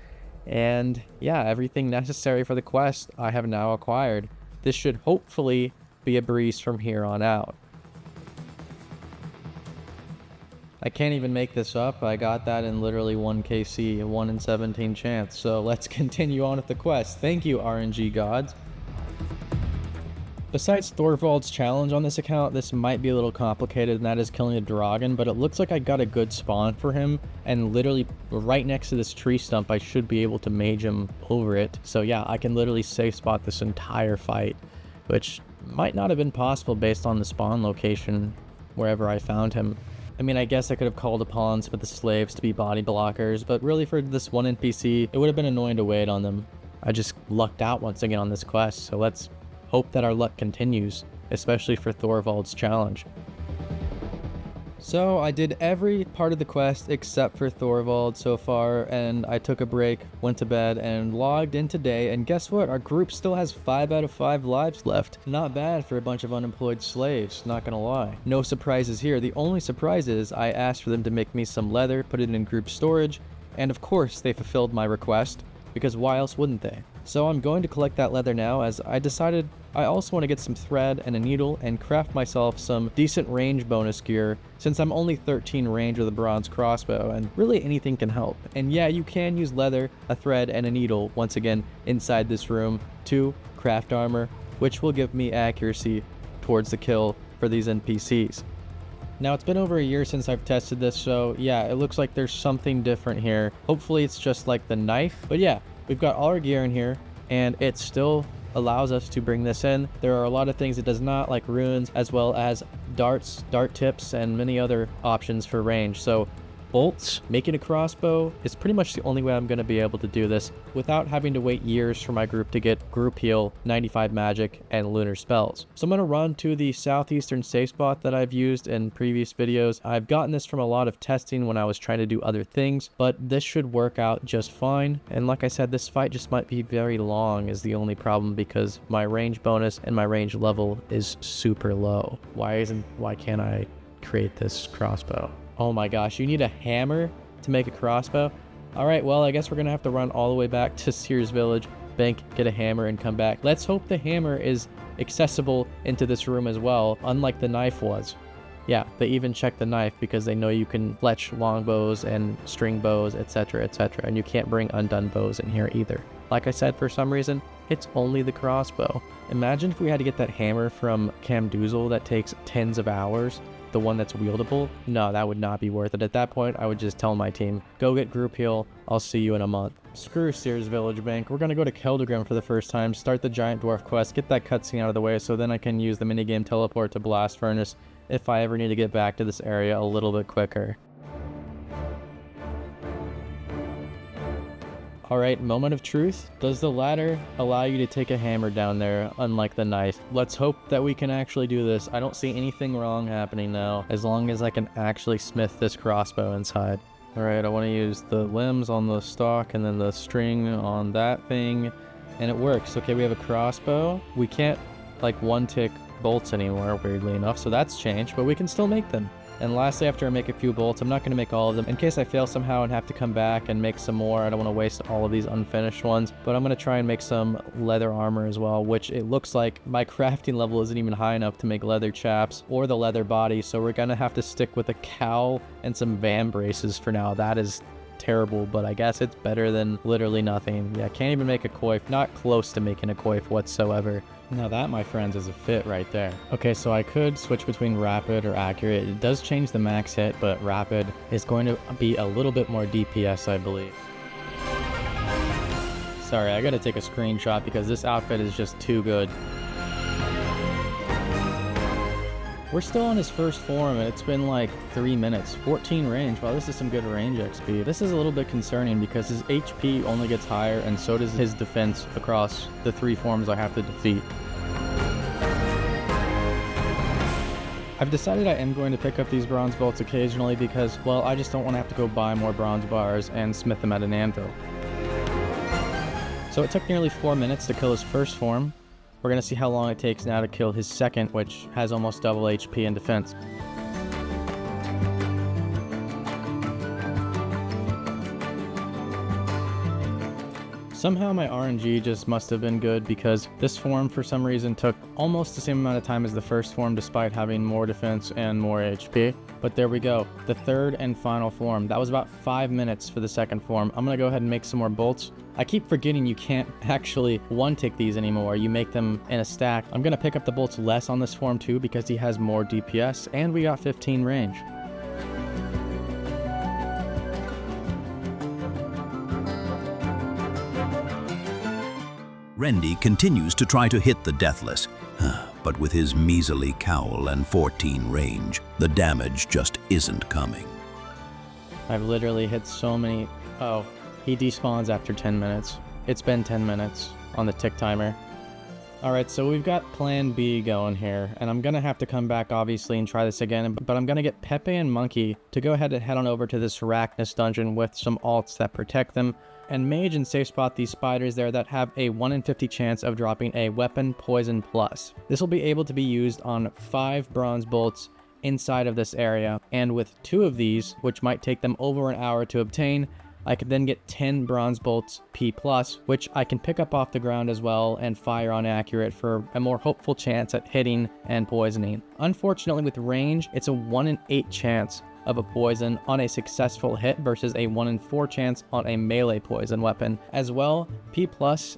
And yeah, everything necessary for the quest I have now acquired. This should hopefully be a breeze from here on out. I can't even make this up. I got that in literally 1 KC, a 1 in 17 chance. So let's continue on with the quest. Thank you, RNG gods. Besides Thorvald's challenge on this account, this might be a little complicated, and that is killing a dragon, but it looks like I got a good spawn for him, and literally right next to this tree stump I should be able to mage him over it. So yeah, I can literally safe spot this entire fight, which might not have been possible based on the spawn location wherever I found him. I mean, I guess I could have called upon some of the slaves to be body blockers, but really for this one NPC, it would have been annoying to wait on them. I just lucked out once again on this quest, so let's hope that our luck continues, especially for Thorvald's challenge. So I did every part of the quest except for Thorvald so far, and I took a break, went to bed, and logged in today, and guess what? Our group still has 5 out of 5 lives left. Not bad for a bunch of unemployed slaves, not gonna lie. No surprises here. The only surprise is I asked for them to make me some leather, put it in group storage, and of course they fulfilled my request, because why else wouldn't they? So I'm going to collect that leather now, as I decided I also want to get some thread and a needle and craft myself some decent range bonus gear, since I'm only 13 range with a bronze crossbow, and really anything can help. And yeah, you can use leather, a thread, and a needle once again inside this room to craft armor, which will give me accuracy towards the kill for these NPCs. Now, it's been over a year since I've tested this, so yeah, it looks like there's something different here. Hopefully it's just like the knife, but yeah, we've got all our gear in here, and it still allows us to bring this in. There are a lot of things it does not, like runes, as well as darts, dart tips, and many other options for range. So bolts, making a crossbow is pretty much the only way I'm going to be able to do this without having to wait years for my group to get group heal, 95 magic, and lunar spells. So I'm going to run to the southeastern safe spot that I've used in previous videos. I've gotten this from a lot of testing when I was trying to do other things, but this should work out just fine. And like I said, this fight just might be very long is the only problem, because my range bonus and my range level is super low. Why can't I create this crossbow? Oh my gosh, you need a hammer to make a crossbow? Alright, well, I guess we're gonna have to run all the way back to Sears Village, bank, get a hammer, and come back. Let's hope the hammer is accessible into this room as well, unlike the knife was. Yeah, they even check the knife because they know you can fletch longbows and string bows, etc., etc., and you can't bring undone bows in here either. Like I said, for some reason, it's only the crossbow. Imagine if we had to get that hammer from Camdoozle that takes tens of hours, the one that's wieldable. No, that would not be worth it. At that point, I would just tell my team, go get group heal, I'll see you in a month. Screw Sears Village Bank, we're gonna go to Keldegrim for the first time, start the Giant Dwarf quest, get that cutscene out of the way so then I can use the minigame teleport to Blast Furnace if I ever need to get back to this area a little bit quicker. Alright, moment of truth. Does the ladder allow you to take a hammer down there, unlike the knife? Let's hope that we can actually do this. I don't see anything wrong happening now, as long as I can actually smith this crossbow inside. Alright, I want to use the limbs on the stock and then the string on that thing, and it works. Okay, we have a crossbow. We can't, like, one-tick bolts anymore, weirdly enough, so that's changed, but we can still make them. And lastly, after I make a few bolts, I'm not going to make all of them. In case I fail somehow and have to come back and make some more, I don't want to waste all of these unfinished ones. But I'm going to try and make some leather armor as well, which it looks like my crafting level isn't even high enough to make leather chaps or the leather body. So we're going to have to stick with a cowl and some van braces for now. That is terrible, but I guess it's better than literally nothing. Yeah, can't even make a coif. Not close to making a coif whatsoever. Now that, my friends, is a fit right there. Okay, so I could switch between rapid or accurate. It does change the max hit, but rapid is going to be a little bit more DPS, I believe. Sorry, I gotta take a screenshot because this outfit is just too good. We're still on his first form, and it's been like 3 minutes. 14 range. Wow, this is some good range XP. This is a little bit concerning because his HP only gets higher, and so does his defense across the 3 forms I have to defeat. I've decided I am going to pick up these bronze bolts occasionally because, well, I just don't want to have to go buy more bronze bars and smith them at an anvil. So it took nearly 4 minutes to kill his first form. We're going to see how long it takes now to kill his second, which has almost double HP and defense. Somehow my RNG just must have been good because this form for some reason took almost the same amount of time as the first form despite having more defense and more HP. But there we go, the third and final form. That was about 5 minutes for the second form. I'm gonna go ahead and make some more bolts. I keep forgetting you can't actually one-tick these anymore. You make them in a stack. I'm gonna pick up the bolts less on this form too because he has more DPS and we got 15 range. Rendi continues to try to hit the Deathless, but with his measly cowl and 14 range, the damage just isn't coming. I've literally hit so many... Oh, he despawns after 10 minutes. It's been 10 minutes on the tick timer. Alright, so we've got plan B going here, and I'm gonna have to come back obviously and try this again, but I'm gonna get Pepe and Monkey to go ahead and head on over to this Arachnus dungeon with some alts that protect them, and Mage and safe spot these spiders there that have a 1 in 50 chance of dropping a weapon poison plus. This will be able to be used on 5 bronze bolts inside of this area, and with 2 of these, which might take them over an hour to obtain, I could then get 10 bronze bolts P+, which I can pick up off the ground as well and fire on accurate for a more hopeful chance at hitting and poisoning. Unfortunately, with range, it's a 1 in 8 chance of a poison on a successful hit versus a 1 in 4 chance on a melee poison weapon. As well, P+,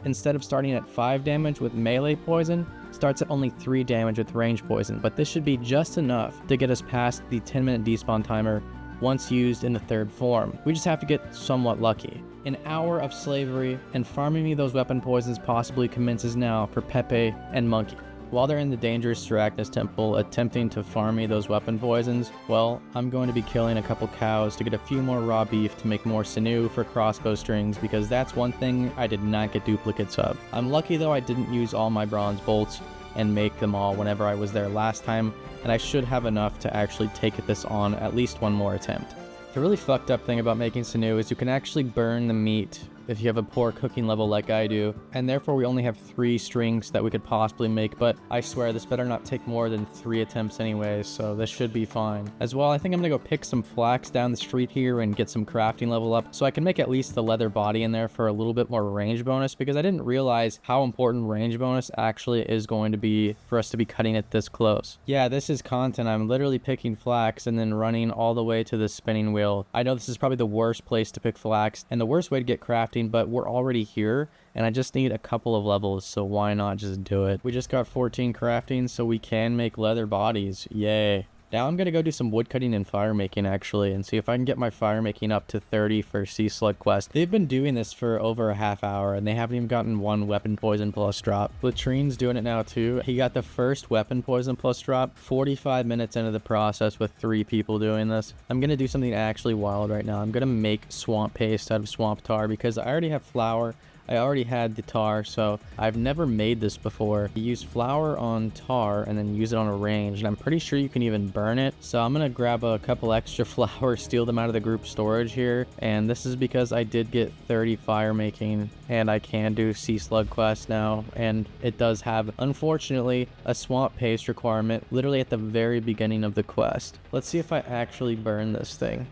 instead of starting at 5 damage with melee poison, starts at only 3 damage with range poison, but this should be just enough to get us past the 10-minute despawn timer once used in the 3rd form. We just have to get somewhat lucky. An hour of slavery and farming me those weapon poisons possibly commences now for Pepe and Monkey. While they're in the dangerous Arachnus temple attempting to farm me those weapon poisons, well, I'm going to be killing a couple cows to get a few more raw beef to make more sinew for crossbow strings, because that's one thing I did not get duplicates of. I'm lucky though I didn't use all my bronze bolts and make them all whenever I was there last time, and I should have enough to actually take this on at least one more attempt. The really fucked up thing about making sinew is you can actually burn the meat if you have a poor cooking level like I do, and therefore we only have 3 strings that we could possibly make, but I swear this better not take more than 3 attempts anyways, so this should be fine. As well, I think I'm gonna go pick some flax down the street here and get some crafting level up so I can make at least the leather body in there for a little bit more range bonus, because I didn't realize how important range bonus actually is going to be for us to be cutting it this close. Yeah, this is content. I'm literally picking flax and then running all the way to the spinning wheel. I know this is probably the worst place to pick flax and the worst way to get crafting, but we're already here and I just need a couple of levels, so why not just do it? We just got 14 crafting, so we can make leather bodies. Yay. Now I'm gonna go do some woodcutting and fire making actually, and see if I can get my fire making up to 30 for Sea Slug quest. They've been doing this for over a half hour and they haven't even gotten 1 weapon poison plus drop. Latrine's doing it now too. He got the first weapon poison plus drop 45 minutes into the process with 3 people doing this. I'm gonna do something actually wild right now. I'm gonna make swamp paste out of swamp tar because I already have flour. I already had the tar, so I've never made this before. You use flour on tar and then use it on a range, and I'm pretty sure you can even burn it. So I'm gonna grab a couple extra flour, steal them out of the group storage here, and this is because I did get 30 fire making, and I can do Sea Slug quest now, and it does have, unfortunately, a swamp paste requirement literally at the very beginning of the quest. Let's see if I actually burn this thing.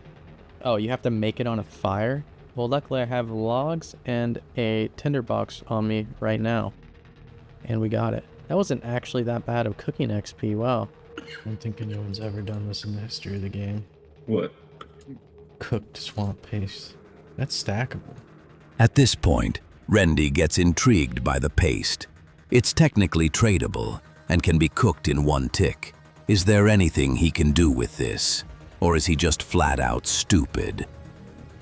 Oh, you have to make it on a fire? Well, luckily I have logs and a tinderbox on me right now. And we got it. That wasn't actually that bad of cooking XP, wow. I don't think anyone's ever done this in the history of the game. What? Cooked swamp paste. That's stackable. At this point, Rendi gets intrigued by the paste. It's technically tradable and can be cooked in 1 tick. Is there anything he can do with this? Or is he just flat out stupid?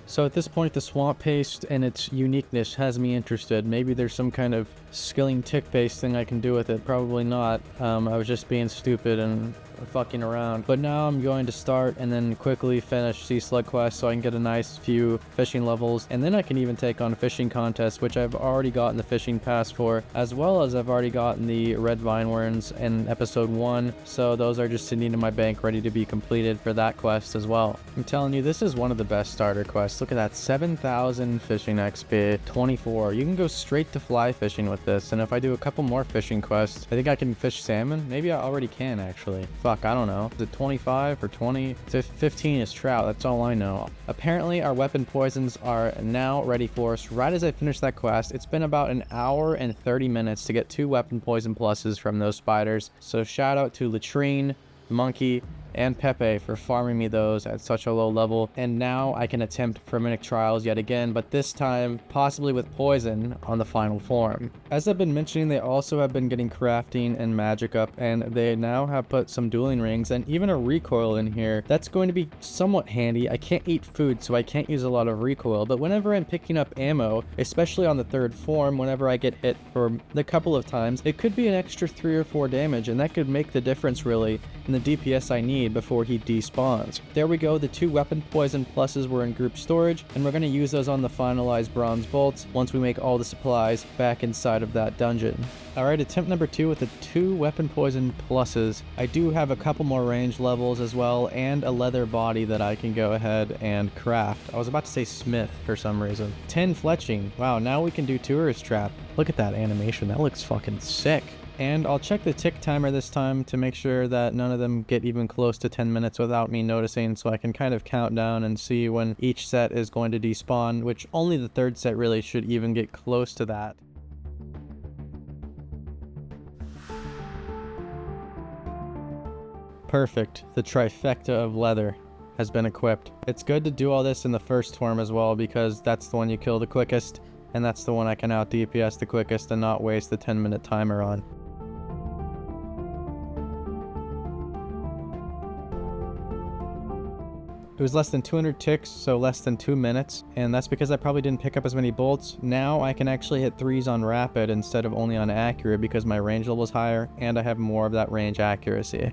So at this point, the swamp paste and its uniqueness has me interested. Maybe there's some kind of skilling tick-based thing I can do with it. Probably not. I was just being stupid and fucking around. But now I'm going to start and then quickly finish Sea Slug quest so I can get a nice few fishing levels. And then I can even take on a fishing contest, which I've already gotten the fishing pass for, as well as I've already gotten the red vineworms in episode 1. So those are just sitting in my bank ready to be completed for that quest as well. I'm telling you, this is one of the best starter quests. Look at that, 7,000 fishing XP, 24. You can go straight to fly fishing with this, and if I do a couple more fishing quests, I think I can fish salmon. Maybe I already can, actually. Fuck, I don't know. Is it 25 or 20? 15 is trout, that's all I know. Apparently, our weapon poisons are now ready for us. Right as I finish that quest, it's been about an hour and 30 minutes to get 2 weapon poison pluses from those spiders. So shout out to Latrine, Monkey, and Pepe for farming me those at such a low level, and now I can attempt Fremennik trials yet again, but this time possibly with poison on the final form. As I've been mentioning, they also have been getting crafting and magic up, and they now have put some dueling rings and even a recoil in here. That's going to be somewhat handy. I can't eat food, so I can't use a lot of recoil, but whenever I'm picking up ammo, especially on the 3rd form, whenever I get hit for a couple of times, it could be an extra 3 or 4 damage, and that could make the difference really in the DPS I need. me before he despawns. There we go, the 2 weapon poison pluses were in group storage, and we're going to use those on the finalized bronze bolts once we make all the supplies back inside of that dungeon. Alright, attempt number 2 with the 2 weapon poison pluses. I do have a couple more range levels as well, and a leather body that I can go ahead and craft. I was about to say smith for some reason. 10 fletching. Wow, now we can do tourist trap. Look at that animation, that looks fucking sick. And I'll check the tick timer this time to make sure that none of them get even close to 10 minutes without me noticing, so I can kind of count down and see when each set is going to despawn, which only the 3rd set really should even get close to that. Perfect. The trifecta of leather has been equipped. It's good to do all this in the first swarm as well, because that's the one you kill the quickest, and that's the one I can out DPS the quickest and not waste the 10-minute timer on. It was less than 200 ticks, so less than 2 minutes, and that's because I probably didn't pick up as many bolts. Now I can actually hit 3s on rapid instead of only on accurate because my range level is higher and I have more of that range accuracy.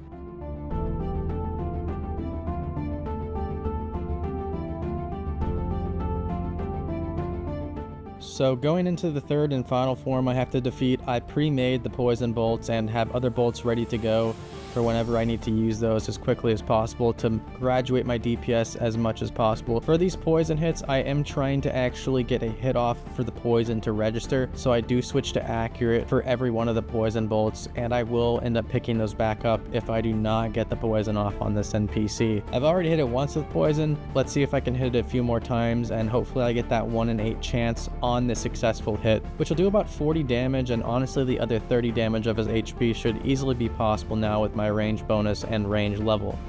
So going into the 3rd and final form I have to defeat, I pre-made the poison bolts and have other bolts ready to go for whenever I need to use those as quickly as possible to graduate my DPS as much as possible. For these poison hits, I am trying to actually get a hit off for the poison to register, so I do switch to accurate for every one of the poison bolts, and I will end up picking those back up if I do not get the poison off on this NPC. I've already hit it once with poison. Let's see if I can hit it a few more times, and hopefully I get that 1 in 8 chance on the successful hit, which will do about 40 damage, and honestly the other 30 damage of his HP should easily be possible now with my range bonus and range level.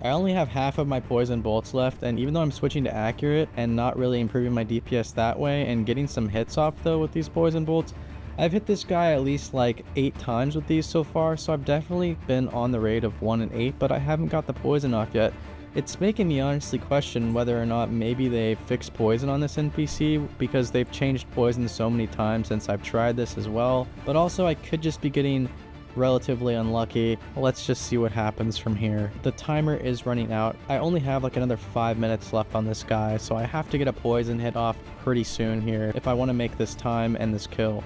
I only have half of my poison bolts left, and even though I'm switching to accurate and not really improving my DPS that way and getting some hits off though with these poison bolts, I've hit this guy at least like 8 times with these so far, so I've definitely been on the rate of 1 in 8, but I haven't got the poison off yet. It's making me honestly question whether or not maybe they fixed poison on this NPC, because they've changed poison so many times since I've tried this as well. But also I could just be getting relatively unlucky. Let's just see what happens from here. The timer is running out. I only have like another 5 minutes left on this guy, so I have to get a poison hit off pretty soon here if I want to make this time and this kill.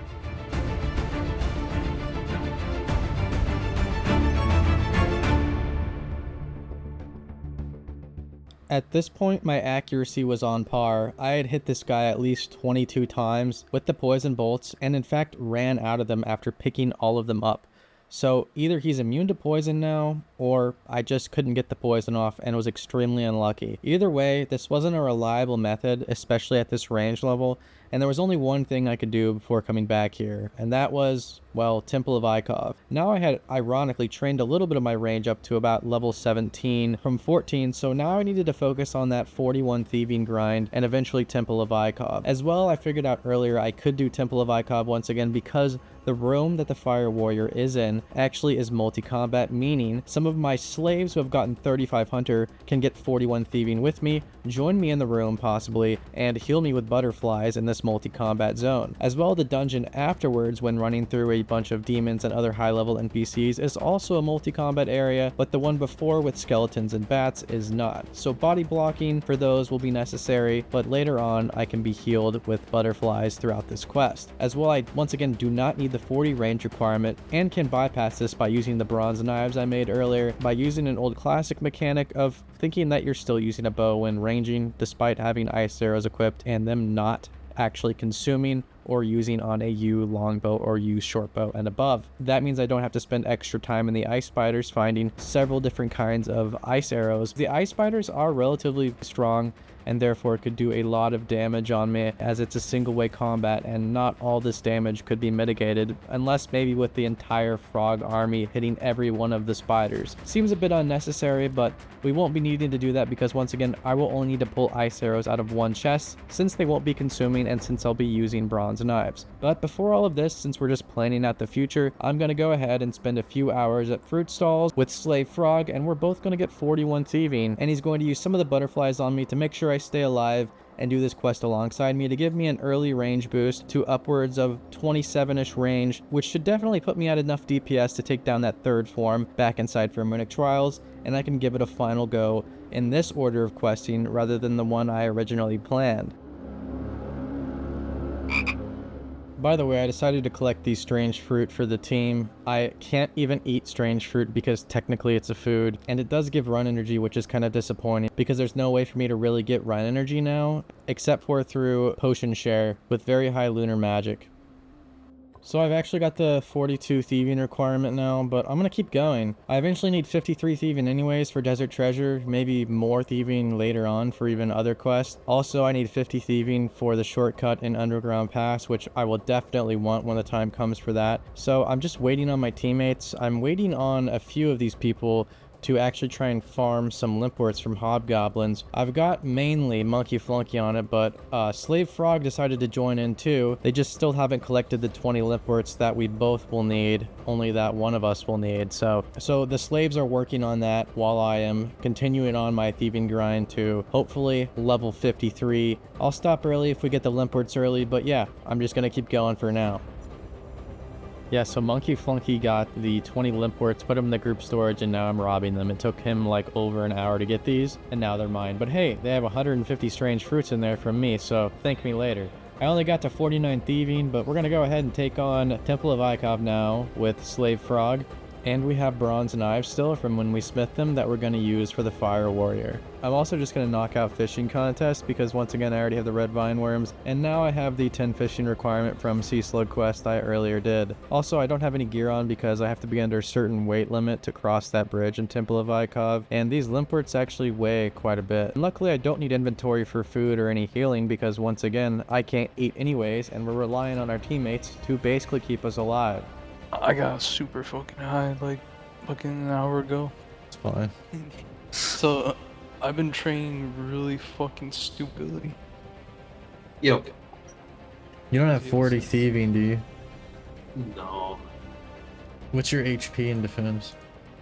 At this point, my accuracy was on par. I had hit this guy at least 22 times with the poison bolts, and in fact ran out of them after picking all of them up. So either he's immune to poison now, or I just couldn't get the poison off and was extremely unlucky. Either way, this wasn't a reliable method, especially at this range level, and there was only one thing I could do before coming back here, and that was, well, Temple of Ikov. Now I had ironically trained a little bit of my range up to about level 17 from 14, so now I needed to focus on that 41 thieving grind and eventually Temple of Ikov. As well, I figured out earlier I could do Temple of Ikov once again because the room that the Fire Warrior is in actually is multi-combat, meaning some of my slaves who have gotten 35 Hunter can get 41 thieving with me, join me in the room possibly, and heal me with butterflies in this multi-combat zone. As well, the dungeon afterwards when running through a bunch of demons and other high-level NPCs is also a multi-combat area, but the one before with skeletons and bats is not. So body blocking for those will be necessary, but later on I can be healed with butterflies throughout this quest. As well, I once again do not need the 40 range requirement and can bypass this by using the bronze knives I made earlier, by using an old classic mechanic of thinking that you're still using a bow when ranging despite having ice arrows equipped and them not actually consuming or using on a U longbow or U shortbow and above. That means I don't have to spend extra time in the ice spiders finding several different kinds of ice arrows. The ice spiders are relatively strong and therefore could do a lot of damage on me, as it's a single way combat and not all this damage could be mitigated unless maybe with the entire frog army hitting every one of the spiders. Seems a bit unnecessary, but we won't be needing to do that because once again I will only need to pull ice arrows out of one chest since they won't be consuming and since I'll be using bronze bronze knives. But before all of this, since we're just planning out the future, I'm going to go ahead and spend a few hours at fruit stalls with Slave Frog, and we're both going to get 41 thieving, and he's going to use some of the butterflies on me to make sure I stay alive and do this quest alongside me to give me an early range boost to upwards of 27-ish range, which should definitely put me at enough DPS to take down that third form back inside Fremennik Trials, and I can give it a final go in this order of questing rather than the one I originally planned. By the way, I decided to collect these strange fruit for the team. I can't even eat strange fruit because technically it's a food, and it does give run energy, which is kind of disappointing because there's no way for me to really get run energy now, except for through potion share with very high lunar magic. So I've actually got the 42 thieving requirement now, but I'm going to keep going. I eventually need 53 thieving anyways for Desert Treasure, maybe more thieving later on for even other quests. Also, I need 50 thieving for the shortcut in Underground Pass, which I will definitely want when the time comes for that. So I'm just waiting on my teammates. I'm waiting on a few of these people to actually try and farm some limports from hobgoblins. I've got mainly Monkey Flunky on it, but Slave Frog decided to join in too. They just still haven't collected the 20 limports that we both will need, only that one of us will need. So the slaves are working on that while I am continuing on my thieving grind to hopefully level 53. I'll stop early if we get the limports early, but yeah, I'm just gonna keep going for now. Yeah, so Monkey Flunky got the 20 limports, put them in the group storage, and now I'm robbing them. It took him like over an hour to get these, and now they're mine. But hey, they have 150 strange fruits in there from me, so thank me later. I only got to 49 thieving, but we're going to go ahead and take on Temple of Ikov now with Slave Frog. And we have bronze knives still from when we smith them that we're going to use for the Fire Warrior. I'm also just going to knock out fishing contests because once again I already have the red vine worms, and now I have the 10 fishing requirement from Sea Slug quest I earlier did. Also, I don't have any gear on because I have to be under a certain weight limit to cross that bridge in Temple of Ikov, and these limports actually weigh quite a bit. And luckily I don't need inventory for food or any healing because once again I can't eat anyways, and we're relying on our teammates to basically keep us alive. I got super fucking high like fucking an hour ago. It's fine. So I've been training really fucking stupidly. Yo. You don't have 40 thieving, do you? No. What's your HP in defense?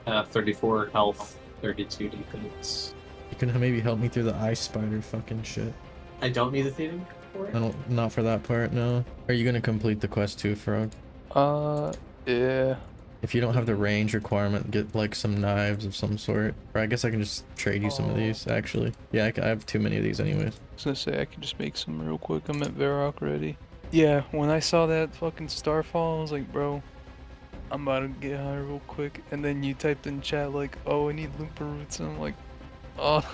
34 health, 32 defense. You can maybe help me through the ice spider fucking shit. I don't need the thieving for it? Not for that part, no. Are you gonna complete the quest too, Frog? Yeah. If you don't have the range requirement, get like some knives of some sort. Or I guess I can just trade you some of these, actually. Yeah, I have too many of these anyways. I was gonna say I can just make some real quick. I'm at Varrock ready. Yeah, when I saw that fucking starfall, I was like, bro, I'm about to get high real quick. And then you typed in chat like, oh, I need limper roots, and I'm like, oh.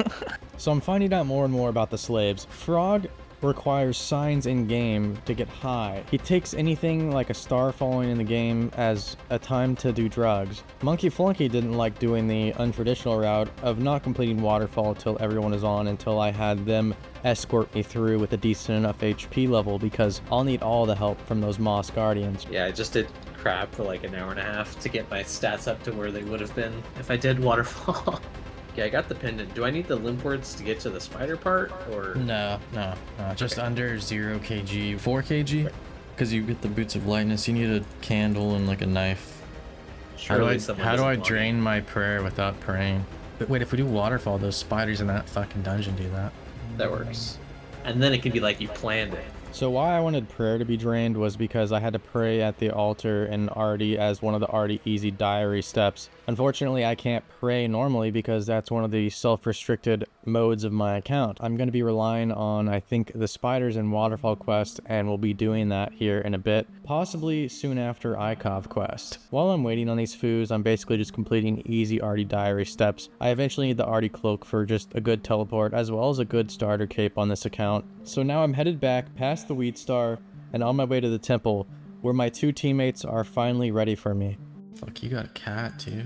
So I'm finding out more and more about the slaves. Frog requires signs in game to get high. He takes anything like a star falling in the game as a time to do drugs. Monkey Flunky didn't like doing the untraditional route of not completing Waterfall till everyone is on until I had them escort me through with a decent enough HP level because I'll need all the help from those Moss Guardians. Yeah, I just did crab for like an hour and a half to get my stats up to where they would have been if I did Waterfall. Yeah, I got the pendant. Do I need the limports to get to the spider part, or? No. Just under 0 kg. 4 kg? Because you get the boots of lightness, you need a candle and like a knife. How do I drain my prayer without praying? But wait, if we do Waterfall, those spiders in that fucking dungeon do that. That works. And then it can be like you planned it. So why I wanted prayer to be drained was because I had to pray at the altar in Artie as one of the Artie easy diary steps. Unfortunately, I can't pray normally because that's one of the self-restricted modes of my account. I'm going to be relying on, I think, the spiders and Waterfall quest, and we'll be doing that here in a bit, possibly soon after Ikov quest. While I'm waiting on these foos, I'm basically just completing easy Artie diary steps. I eventually need the Artie cloak for just a good teleport, as well as a good starter cape on this account. So now I'm headed back past the Weed Star and on my way to the temple, where my two teammates are finally ready for me. Fuck, you got a cat too.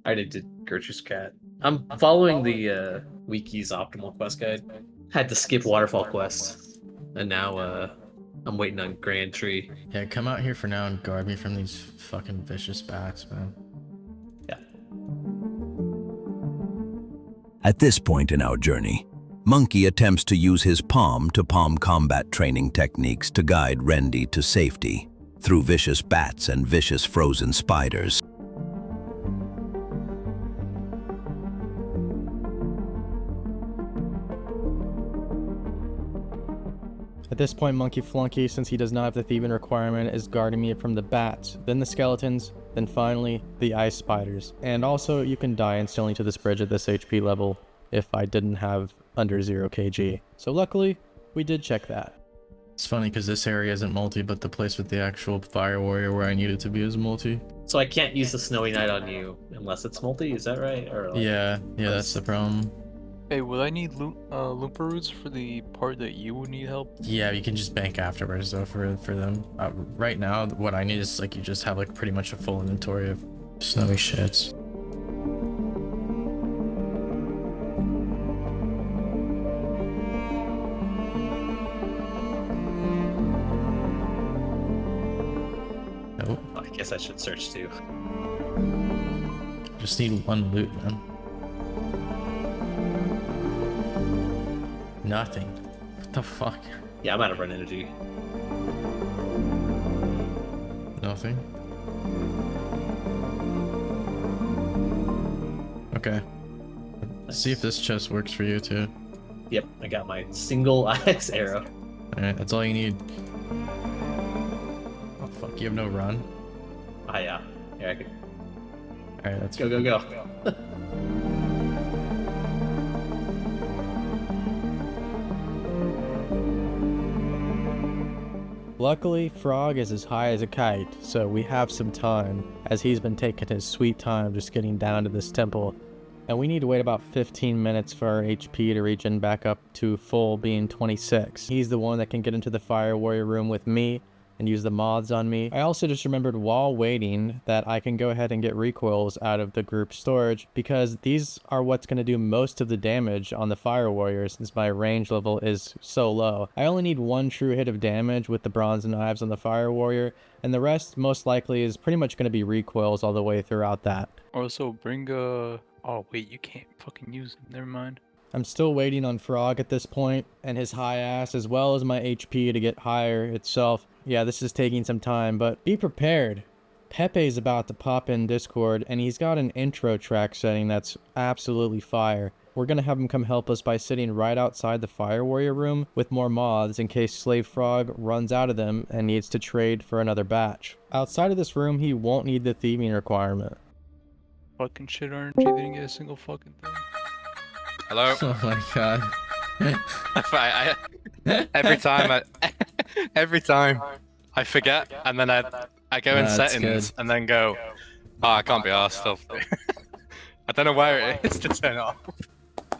I did Gertrude's cat. I'm following the Wiki's optimal quest guide. Had to skip Waterfall quest, and now I'm waiting on Grand Tree. Yeah, come out here for now and guard me from these fucking vicious bats, man. Yeah. At this point in our journey, Monkey attempts to use his palm-to-palm combat training techniques to guide Rendi to safety through vicious bats and vicious frozen spiders. At this point, Monkey Flunky, since he does not have the thieving requirement, is guarding me from the bats, then the skeletons, then finally the ice spiders. And also, you can die instantly to this bridge at this HP level if I didn't have under 0 kg. So luckily, we did check that. It's funny because this area isn't multi, but the place with the actual fire warrior where I need it to be is multi. So I can't use the Snowy Knight on you unless it's multi, is that right? Or like, Yeah, that's the problem. Hey, would I need Loompa roots for the part that you would need help? Yeah, you can just bank afterwards though for them. Right now, what I need is like you just have like pretty much a full inventory of snowy shits. Nope. I guess I should search too. Just need one loot, man. Nothing. What the fuck? Yeah, I'm out of run energy. Nothing. Okay. Let's see if this chest works for you too. Yep, I got my single IX arrow. Alright, that's all you need. Oh fuck, you have no run? Ah, yeah. Yeah, I could Alright, let's go, go, go. Luckily, Frog is as high as a kite, so we have some time, as he's been taking his sweet time just getting down to this temple. And we need to wait about 15 minutes for our HP to regen back up to full, being 26. He's the one that can get into the Fire Warrior room with me and use the mods on me. I also just remembered while waiting that I can go ahead and get recoils out of the group storage, because these are what's going to do most of the damage on the Fire Warrior since my range level is so low. I only need one true hit of damage with the bronze knives on the Fire Warrior, and the rest most likely is pretty much going to be recoils all the way throughout that. Also, bring oh wait, you can't fucking use them, never mind. I'm still waiting on Frog at this point, and his high ass, as well as my HP to get higher itself. Yeah, this is taking some time, but be prepared. Pepe's about to pop in Discord, and he's got an intro track setting that's absolutely fire. We're gonna have him come help us by sitting right outside the Fire Warrior room with more moths in case Slave Frog runs out of them and needs to trade for another batch. Outside of this room, he won't need the thieving requirement. Fucking shit, aren't you? Didn't get a single fucking thing. Hello? Oh my god. Every time I forget, and then I go in That's settings good. and then go, oh, I can't be arsed stuff. I don't know where it is to turn it off.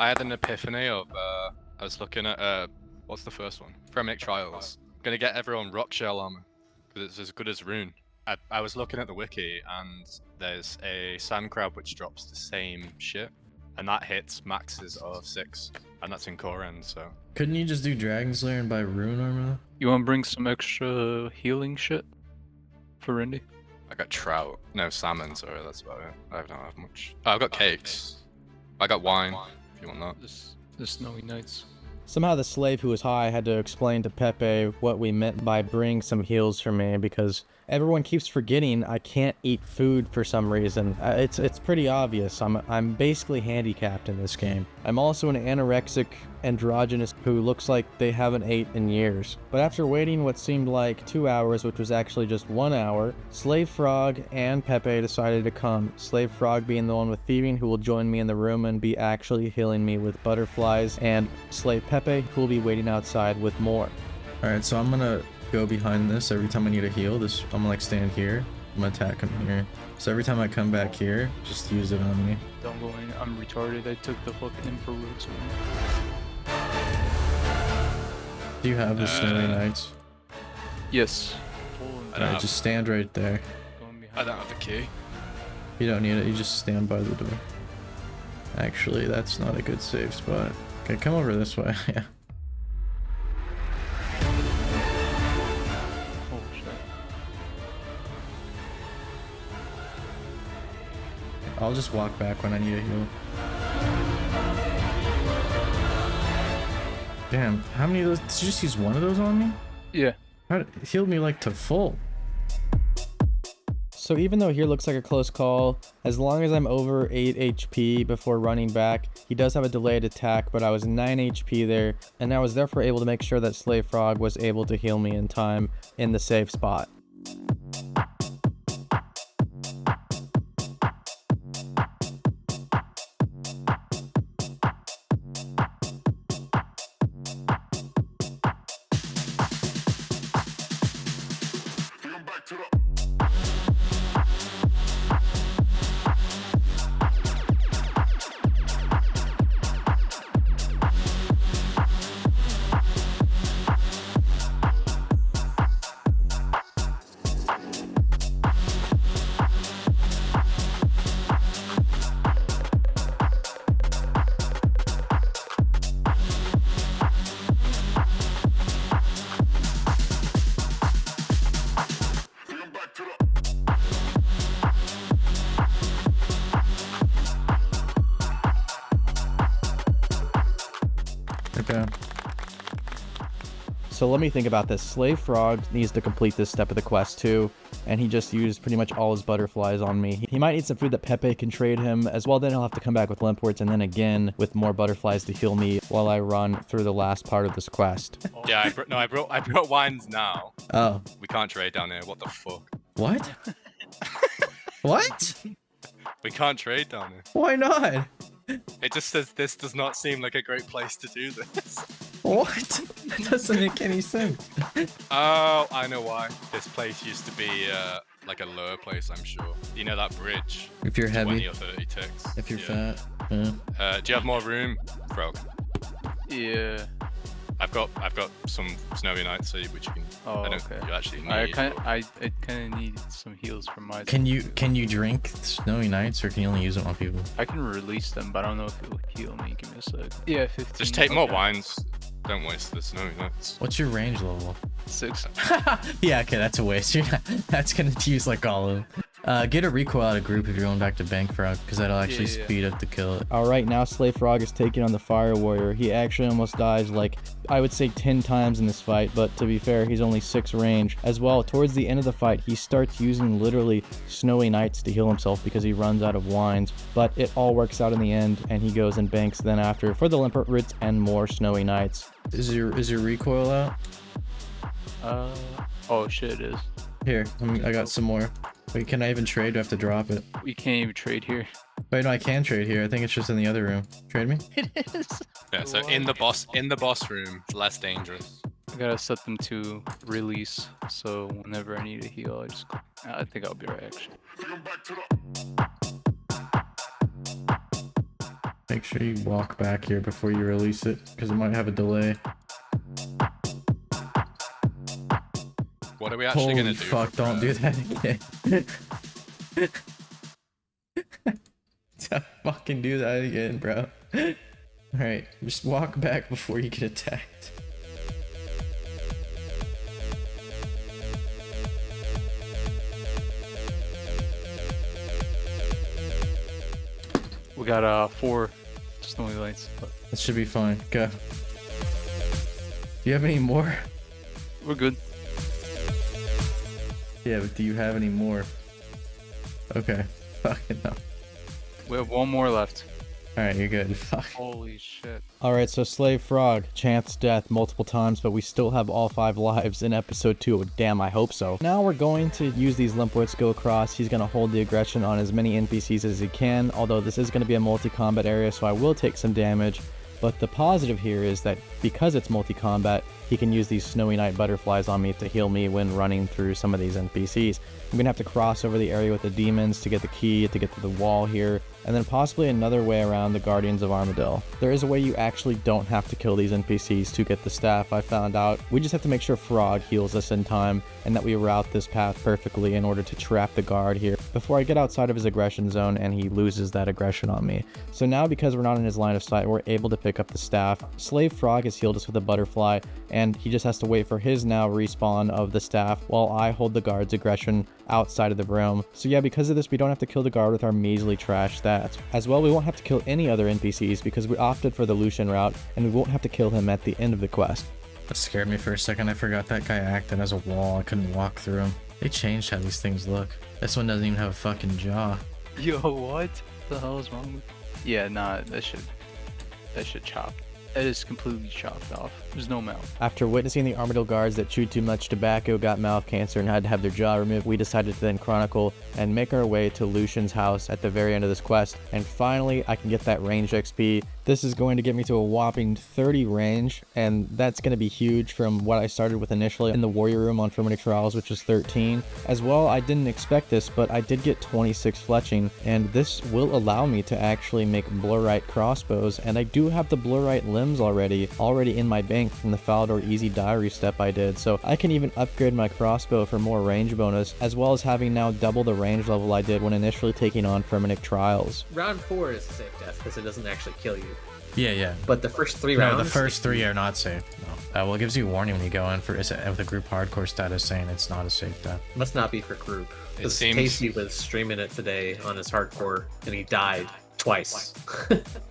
I had an epiphany of I was looking at what's the first one? Fremennik Trials. Gonna get everyone rock shell armor because it's as good as rune. I was looking at the wiki and there's a sand crab which drops the same shit, and that hits maxes of 6, and that's in core end. So Couldn't you just do Dragon Slayer and buy rune armor? You want to bring some extra healing shit for Rendi? I got trout, no salmon. Sorry, that's about it. I don't have much. Oh, I've got cakes. I got wine. If you want that. The snowy nights. Somehow the slave who was high had to explain to Pepe what we meant by bring some heals for me, because everyone keeps forgetting I can't eat food for some reason. It's pretty obvious. I'm basically handicapped in this game. I'm also an anorexic androgynous who looks like they haven't ate in years. But after waiting what seemed like 2 hours, which was actually just 1 hour, Slave Frog and Pepe decided to come. Slave Frog being the one with thieving, who will join me in the room and be actually healing me with butterflies, and Slave Pepe, who will be waiting outside with more. Alright, so I'm gonna go behind this every time I need a heal. I'm gonna like stand here. I'm gonna attack him here. So every time I come back here, just use it on me. Don't go in. I'm retarded. I took the fucking Emperor roots. Do you have the Snowy Knights? Yes. Alright, just stand right there. I don't have the key. You don't need it, you just stand by the door. Actually, that's not a good save spot. Okay, come over this way. Yeah. Oh shit. I'll just walk back when I need a heal. Damn, how many of those? Did you just use one of those on me? Yeah. It healed me like to full. So even though here looks like a close call, as long as I'm over 8 HP before running back, he does have a delayed attack, but I was 9 HP there, and I was therefore able to make sure that Slave Frog was able to heal me in time in the safe spot. Okay. So let me think about this. Slave Frog needs to complete this step of the quest too, and he just used pretty much all his butterflies on me. He might need some food that Pepe can trade him as well, then he'll have to come back with Limports and then again with more butterflies to heal me while I run through the last part of this quest. Yeah, I brought wines now. Oh. We can't trade down here. What the fuck? What? What? We can't trade down here. Why not? It just says this does not seem like a great place to do this. What? That doesn't make any sense. Oh, I know why. This place used to be like a lower place, I'm sure. You know that bridge? If you're 20 heavy. or 30 ticks. If you're Yeah. fat. Yeah. Do you have more room, Frog? Yeah. I've got some snowy nights, so which you can. Oh, I don't okay. you actually need. I kind of need some heals from my. Can you drink Snowy Nights or can you only use it on people? I can release them, but I don't know if it'll heal me. Give me a sec. Yeah, 15. Just take more Okay. wines. Don't waste the snowy nights. What's your range level? 6. Yeah, okay, that's a waste. That's gonna use like all of them. Get a recoil out of group if you're going back to Bank Frog, because that'll actually Yeah. speed up the kill. Alright, now Slave Frog is taking on the Fire Warrior. He actually almost dies like, I would say 10 times in this fight, but to be fair, he's only 6 range. As well, towards the end of the fight, he starts using literally Snowy Nights to heal himself because he runs out of wines, but it all works out in the end, and he goes and banks then after for the Limpert Roots and more Snowy Nights. Is your recoil out? Oh shit, it is. Here, I got some more. Wait, can I even trade? Do I have to drop it? We can't even trade here. Wait, no, I can trade here. I think it's just in the other room. Trade me? It is. Yeah, so in the boss room, it's less dangerous. I gotta set them to release, so whenever I need a heal, I think I'll be right actually. Make sure you walk back here before you release it, because it might have a delay. What are we actually Holy gonna do? fuck, for don't do that again. Don't fucking do that again, bro. Alright, just walk back before you get attacked. We got 4 snowy lights. But That should be fine. Go. Do you have any more? we're good. Yeah, but do you have any more? Okay. Fucking no. We have 1 more left. Alright, you're good. Fuck. Holy shit. Alright, so Slave Frog, chance death multiple times, but we still have all 5 lives in episode 2. Damn, I hope so. Now we're going to use these Limports to go across. He's going to hold the aggression on as many NPCs as he can, although this is going to be a multi-combat area, so I will take some damage. But the positive here is that because it's multi-combat, he can use these Snowy Night butterflies on me to heal me when running through some of these NPCs. I'm gonna have to cross over the area with the demons to get the key to get to the wall here, and then possibly another way around the Guardians of Armadale. There is a way you actually don't have to kill these NPCs to get the staff, I found out. We just have to make sure Frog heals us in time, and that we route this path perfectly in order to trap the guard here before I get outside of his aggression zone and he loses that aggression on me. So now, because we're not in his line of sight, we're able to pick up the staff. Slave Frog has healed us with a butterfly, and he just has to wait for his now respawn of the staff while I hold the guard's aggression outside of the room. So yeah, because of this, we don't have to kill the guard with our measly trash stats. As well, we won't have to kill any other NPCs because we opted for the Lucian route, and we won't have to kill him at the end of the quest. That scared me for a second. I forgot that guy acted as a wall. I couldn't walk through him. They changed how these things look. This one doesn't even have a fucking jaw. Yo, what the hell is wrong with? Yeah, nah, that shit chopped. It is completely chopped off. There's no mouth. After witnessing the Armadillo guards that chewed too much tobacco, got mouth cancer, and had to have their jaw removed, we decided to then chronicle and make our way to Lucian's house at the very end of this quest. And finally, I can get that range XP. This is going to get me to a whopping 30 range, and that's going to be huge from what I started with initially in the warrior room on Fremennik Trials, which was 13. As well, I didn't expect this, but I did get 26 fletching, and this will allow me to actually make blurite crossbows, and I do have the blurite limbs already in my bank from the Falador Easy Diary step I did, so I can even upgrade my crossbow for more range bonus, as well as having now double the range level I did when initially taking on Fremennik Trials. Round 4 is a safe death because it doesn't actually kill you. Yeah. But the first 3 rounds... No, the first 3 are not safe. No. Well, it gives you a warning when you go in for with a group hardcore status saying it's not a safe death. Must not be for group. It seems... Tasty was streaming it today on his hardcore, and he died twice.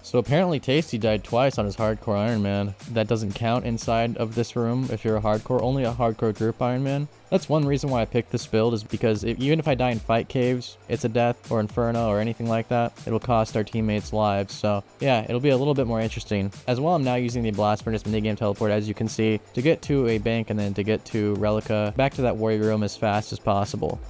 So apparently Tasty died twice on his Hardcore Ironman. That doesn't count inside of this room if you're a hardcore, only a Hardcore Group Ironman. That's one reason why I picked this build, is because even if I die in fight caves, it's a death, or inferno, or anything like that, it'll cost our teammates lives. So yeah, it'll be a little bit more interesting. As well, I'm now using the Blast Furnace minigame teleport, as you can see, to get to a bank and then to get to Relica, back to that warrior room as fast as possible.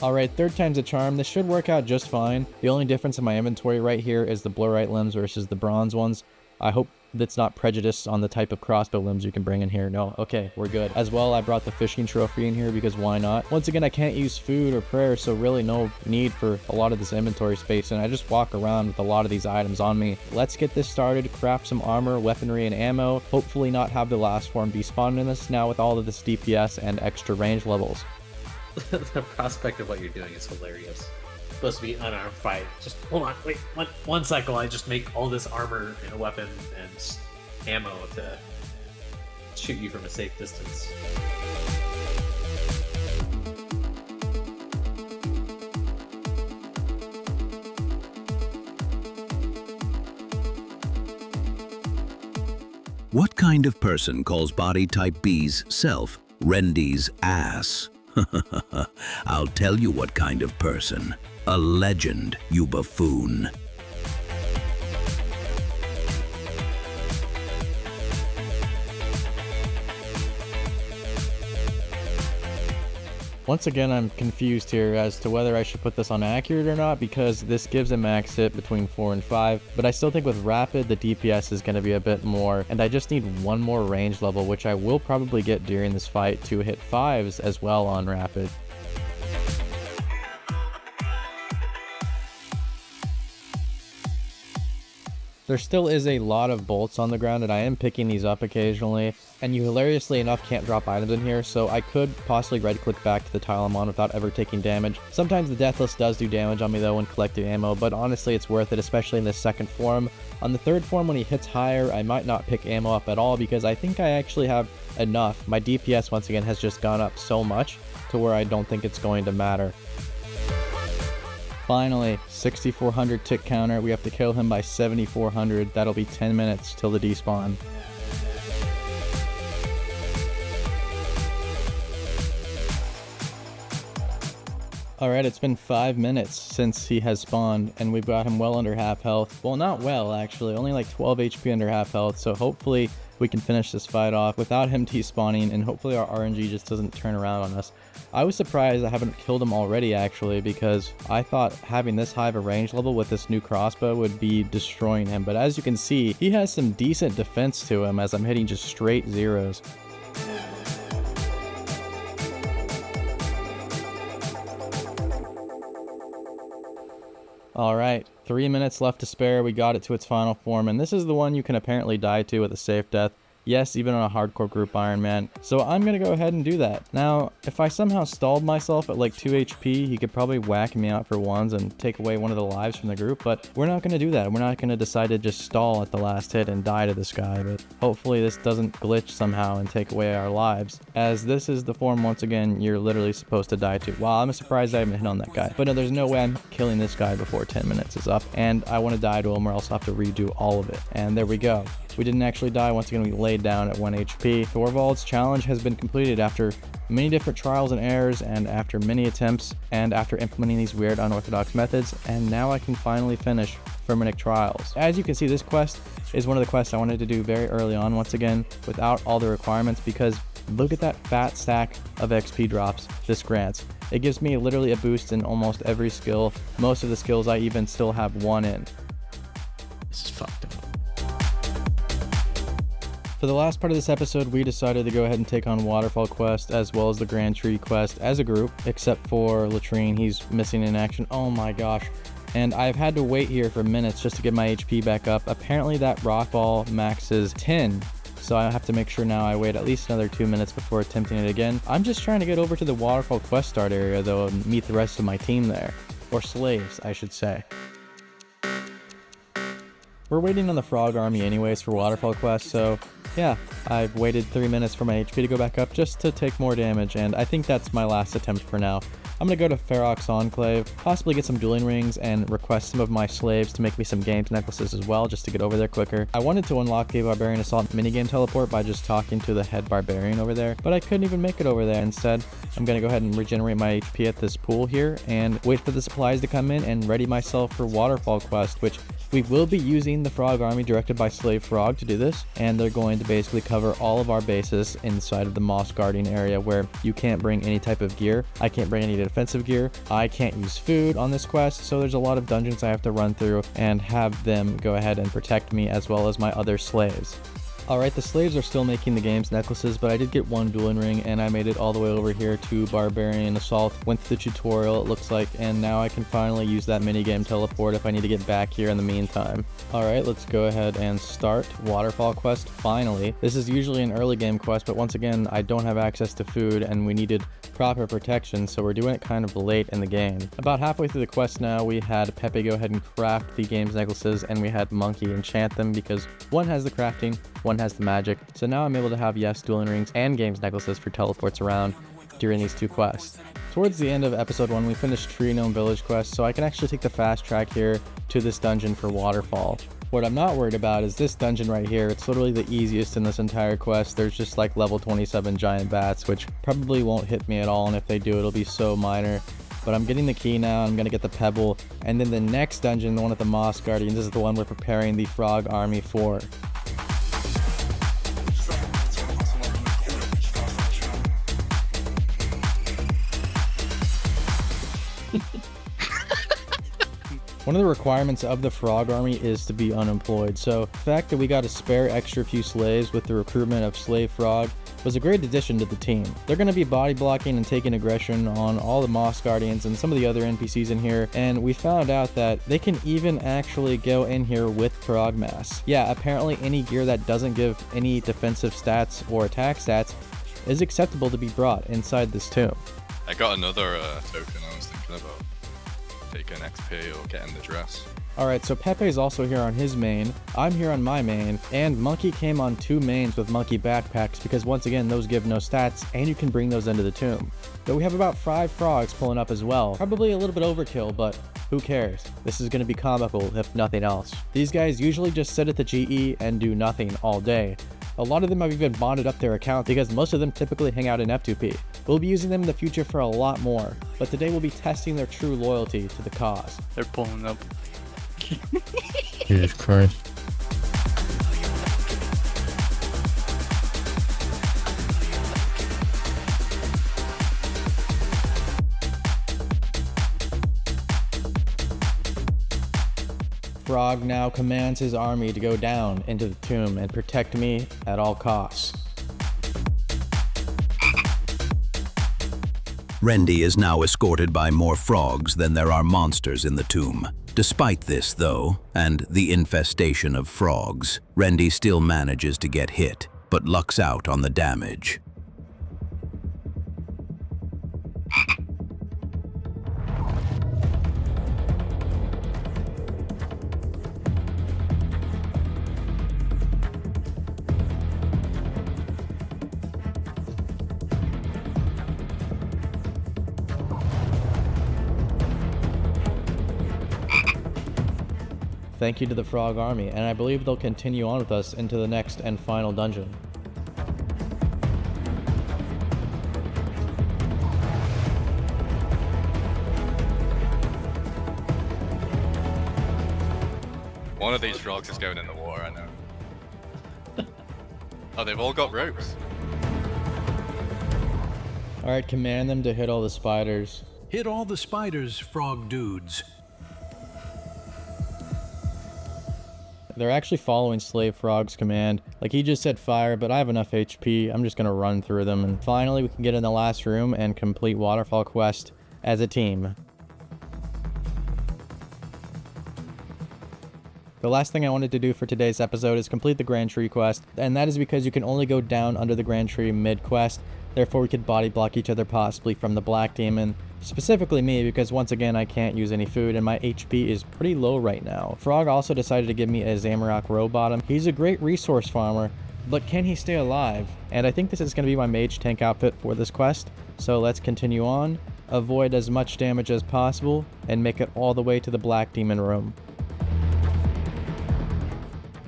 Alright, third time's a charm. This should work out just fine. The only difference in my inventory right here is the blurite limbs versus the bronze ones. I hope that's not prejudiced on the type of crossbow limbs you can bring in here. No, okay, we're good. As well, I brought the fishing trophy in here because why not? Once again, I can't use food or prayer, so really no need for a lot of this inventory space, and I just walk around with a lot of these items on me. Let's get this started, craft some armor, weaponry, and ammo. Hopefully not have the last form despawn in this now with all of this DPS and extra range levels. The prospect of what you're doing is hilarious. Supposed to be unarmed fight. Just hold on, wait, one cycle. I just make all this armor and a weapon and ammo to shoot you from a safe distance. What kind of person calls body type B's self Rendi's ass? I'll tell you what kind of person. A legend, you buffoon. Once again, I'm confused here as to whether I should put this on accurate or not, because this gives a max hit between 4 and 5, but I still think with rapid, the DPS is going to be a bit more, and I just need one more range level, which I will probably get during this fight to hit 5s as well on rapid. There still is a lot of bolts on the ground, and I am picking these up occasionally, and you hilariously enough can't drop items in here, so I could possibly right click back to the tile I'm on without ever taking damage. Sometimes the Deathless does do damage on me though when collecting ammo, but honestly it's worth it, especially in this second form. On the third form, when he hits higher, I might not pick ammo up at all because I think I actually have enough. My DPS once again has just gone up so much to where I don't think it's going to matter. Finally, 6400 tick counter. We have to kill him by 7400. That'll be 10 minutes till the despawn. Alright, it's been 5 minutes since he has spawned, and we've got him well under half health. Well, not well, actually. Only like 12 HP under half health, so hopefully we can finish this fight off without him T-spawning, and hopefully our RNG just doesn't turn around on us. I was surprised I haven't killed him already, actually, because I thought having this high of a range level with this new crossbow would be destroying him, but as you can see, he has some decent defense to him as I'm hitting just straight zeros. Alright, 3 minutes left to spare. We got it to its final form, and this is the one you can apparently die to with a safe death. Yes, even on a Hardcore Group Ironman. So I'm gonna go ahead and do that. Now, if I somehow stalled myself at like 2 HP, he could probably whack me out for ones and take away one of the lives from the group, but we're not gonna do that. We're not gonna decide to just stall at the last hit and die to this guy, but hopefully this doesn't glitch somehow and take away our lives, as this is the form, once again, you're literally supposed to die to. Wow, I'm surprised I haven't hit on that guy. But no, there's no way I'm killing this guy before 10 minutes is up, and I want to die to him or else I'll have to redo all of it. And there we go. We didn't actually die. Once again, we laid down at 1 HP. Thorvald's challenge has been completed after many different trials and errors, and after many attempts, and after implementing these weird unorthodox methods, and now I can finally finish Fremennik trials. As you can see, this quest is one of the quests I wanted to do very early on, once again, without all the requirements, because look at that fat stack of XP drops this grants. It gives me literally a boost in almost every skill. Most of the skills I even still have 1 in. This is fucked up. For the last part of this episode, we decided to go ahead and take on Waterfall quest as well as the Grand Tree quest as a group, except for Latrine. He's missing in action. Oh my gosh. And I've had to wait here for minutes just to get my HP back up. Apparently that rock ball maxes 10. So I have to make sure now I wait at least another 2 minutes before attempting it again. I'm just trying to get over to the Waterfall quest start area though and meet the rest of my team there. Or slaves, I should say. We're waiting on the Frog Army anyways for Waterfall quest, so yeah, I've waited 3 minutes for my HP to go back up just to take more damage, and I think that's my last attempt for now. I'm gonna go to Ferox Enclave, possibly get some dueling rings, and request some of my slaves to make me some games necklaces as well, just to get over there quicker. I wanted to unlock a Barbarian Assault minigame teleport by just talking to the head Barbarian over there, but I couldn't even make it over there. Instead, I'm gonna go ahead and regenerate my HP at this pool here, and wait for the supplies to come in and ready myself for Waterfall quest, which we will be using the Frog Army directed by Slave Frog to do this, and they're going to basically cover all of our bases inside of the Moss Guardian area where you can't bring any type of gear. I can't bring any defensive gear. I can't use food on this quest, so there's a lot of dungeons I have to run through and have them go ahead and protect me as well as my other slaves. Alright, the slaves are still making the games necklaces, but I did get 1 dueling ring and I made it all the way over here to Barbarian Assault. Went through the tutorial, it looks like, and now I can finally use that minigame teleport if I need to get back here in the meantime. Alright, let's go ahead and start Waterfall quest finally. This is usually an early game quest, but once again, I don't have access to food and we needed proper protection, so we're doing it kind of late in the game. About halfway through the quest now, we had Pepe go ahead and craft the games necklaces, and we had Monkey enchant them because one has the crafting, one has the magic. So now I'm able to have, yes, dueling rings and games necklaces for teleports around during these 2 quests. Towards the end of episode 1, we finished Tree Gnome Village quest, so I can actually take the fast track here to this dungeon for Waterfall. What I'm not worried about is this dungeon right here. It's literally the easiest in this entire quest. There's just like level 27 giant bats, which probably won't hit me at all, and if they do, it'll be so minor. But I'm getting the key now, I'm gonna get the pebble, and then the next dungeon, the one at the Moss Guardians, is the one we're preparing the Frog Army for. One of the requirements of the Frog Army is to be unemployed, so the fact that we got a spare extra few slaves with the recruitment of Slave Frog was a great addition to the team. They're going to be body blocking and taking aggression on all the Moss Guardians and some of the other NPCs in here, and we found out that they can even actually go in here with Frog Mass. Yeah, apparently any gear that doesn't give any defensive stats or attack stats is acceptable to be brought inside this tomb. I got another token I was thinking about. Taking XP or getting the dress. Alright, so Pepe's also here on his main, I'm here on my main, and Monkey came on 2 mains with Monkey backpacks because once again those give no stats and you can bring those into the tomb. But we have about 5 frogs pulling up as well. Probably a little bit overkill, but who cares? This is going to be comical if nothing else. These guys usually just sit at the GE and do nothing all day. A lot of them have even bonded up their account because most of them typically hang out in F2P. We'll be using them in the future for a lot more, but today we'll be testing their true loyalty to the cause. They're pulling up. Jesus Christ. Frog now commands his army to go down into the tomb and protect me at all costs. Rendi is now escorted by more frogs than there are monsters in the tomb. Despite this, though, and the infestation of frogs, Rendi still manages to get hit. but lucks out on the damage. Thank you to the Frog Army, and I believe they'll continue on with us into the next and final dungeon. One of these frogs is going in the water, I know. Oh, they've all got ropes. Alright, command them to hit all the spiders. Hit all the spiders, frog dudes. They're actually following Slave Frog's command. Like, he just said fire, but I have enough HP. I'm just gonna run through them. And finally, we can get in the last room and complete Waterfall quest as a team. The last thing I wanted to do for today's episode is complete the Grand Tree quest, and that is because you can only go down under the Grand Tree mid-quest. Therefore, we could body block each other possibly from the Black Demon. Specifically me, because once again I can't use any food and my HP is pretty low right now. Frog also decided to give me a Zamorak Rowbottom. He's a great resource farmer, but can he stay alive? And I think this is going to be my mage tank outfit for this quest. So let's continue on, avoid as much damage as possible, and make it all the way to the Black Demon room.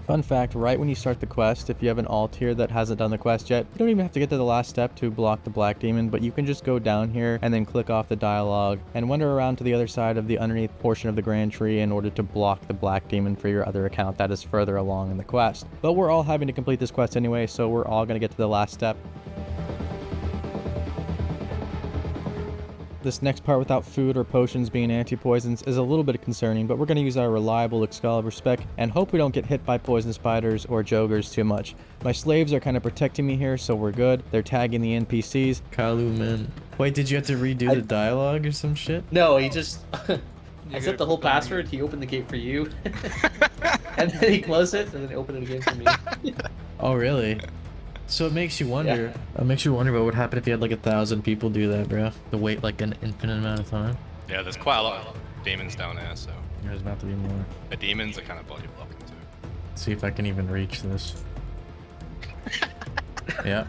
Fun fact, right when you start the quest, if you have an alt here that hasn't done the quest yet, you don't even have to get to the last step to block the Black Demon, but you can just go down here and then click off the dialogue and wander around to the other side of the underneath portion of the Grand Tree in order to block the Black Demon for your other account that is further along in the quest. But we're all having to complete this quest anyway, so we're all going to get to the last step. This next part without food or potions being anti-poisons is a little bit concerning, but we're going to use our reliable Excalibur spec and hope we don't get hit by poison spiders or jogers too much. My slaves are kind of protecting me here, so we're good. They're tagging the NPCs. Kalu, man. Wait, did you have to redo the dialogue or some shit? No, he just... I set the whole password, he opened the gate for you. And then he closed it, and then opened it again for me. Oh, really? So it makes you wonder. Yeah. It makes you wonder what would happen if you had like 1,000 people do that, bro. To wait like an infinite amount of time. Yeah, there's quite a lot of demons down there, so. There's about to be more. The demons are kind of body blocking too. See if I can even reach this. Yeah.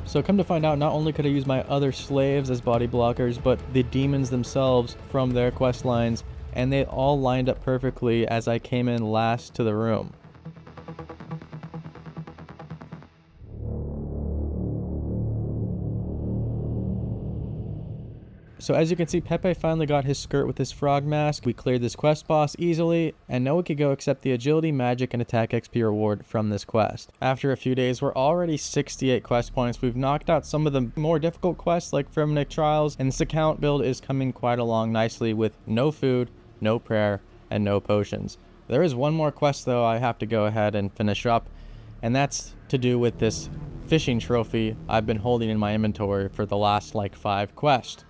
So come to find out, not only could I use my other slaves as body blockers, but the demons themselves from their quest lines, and they all lined up perfectly as I came in last to the room. So as you can see, Pepe finally got his skirt with his frog mask. We cleared this quest boss easily, and now we could go accept the agility, magic, and attack XP reward from this quest. After a few days, we're already 68 quest points. We've knocked out some of the more difficult quests like Fremennik Trials, and this account build is coming quite along nicely with no food, no prayer, and no potions. There is one more quest though I have to go ahead and finish up, and that's to do with this fishing trophy I've been holding in my inventory for the last like 5 quests.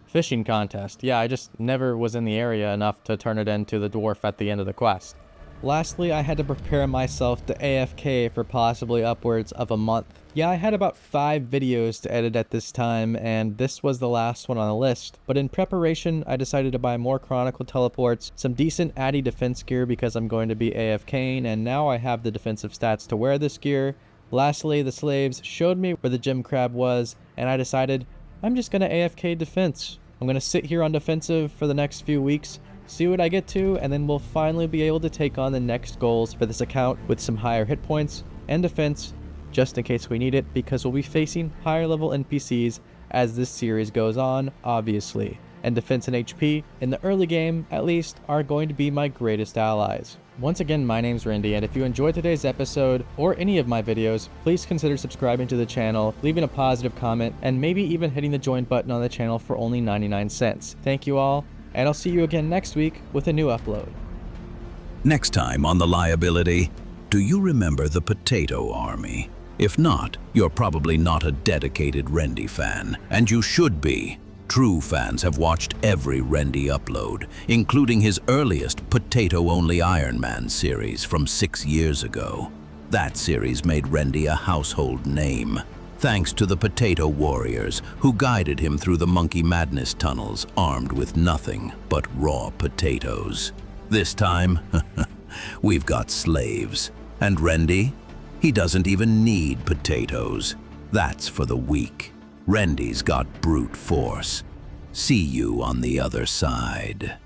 Fishing contest. Yeah, I just never was in the area enough to turn it into the dwarf at the end of the quest. Lastly, I had to prepare myself to AFK for possibly upwards of a month. Yeah, I had about 5 videos to edit at this time, and this was the last one on the list. But in preparation, I decided to buy more Chronicle teleports, some decent Addy defense gear because I'm going to be AFKing, and now I have the defensive stats to wear this gear. Lastly, the slaves showed me where the gym crab was, and I decided I'm just going to AFK defense. I'm going to sit here on defensive for the next few weeks, see what I get to, and then we'll finally be able to take on the next goals for this account with some higher hit points and defense, just in case we need it, because we'll be facing higher level NPCs as this series goes on, obviously. And defense and HP, in the early game at least, are going to be my greatest allies. Once again, my name's Rendi, and if you enjoyed today's episode or any of my videos, please consider subscribing to the channel, leaving a positive comment, and maybe even hitting the join button on the channel for only 99 cents. Thank you all, and I'll see you again next week with a new upload. Next time on the Liability, do you remember the Potato Army? If not, you're probably not a dedicated Rendi fan, and you should be. True fans have watched every Rendi upload, including his earliest potato-only Iron Man series from 6 years ago. That series made Rendi a household name, thanks to the Potato Warriors who guided him through the Monkey Madness tunnels armed with nothing but raw potatoes. This time, we've got slaves. And Rendi? He doesn't even need potatoes. That's for the weak. Rendi's got brute force. See you on the other side.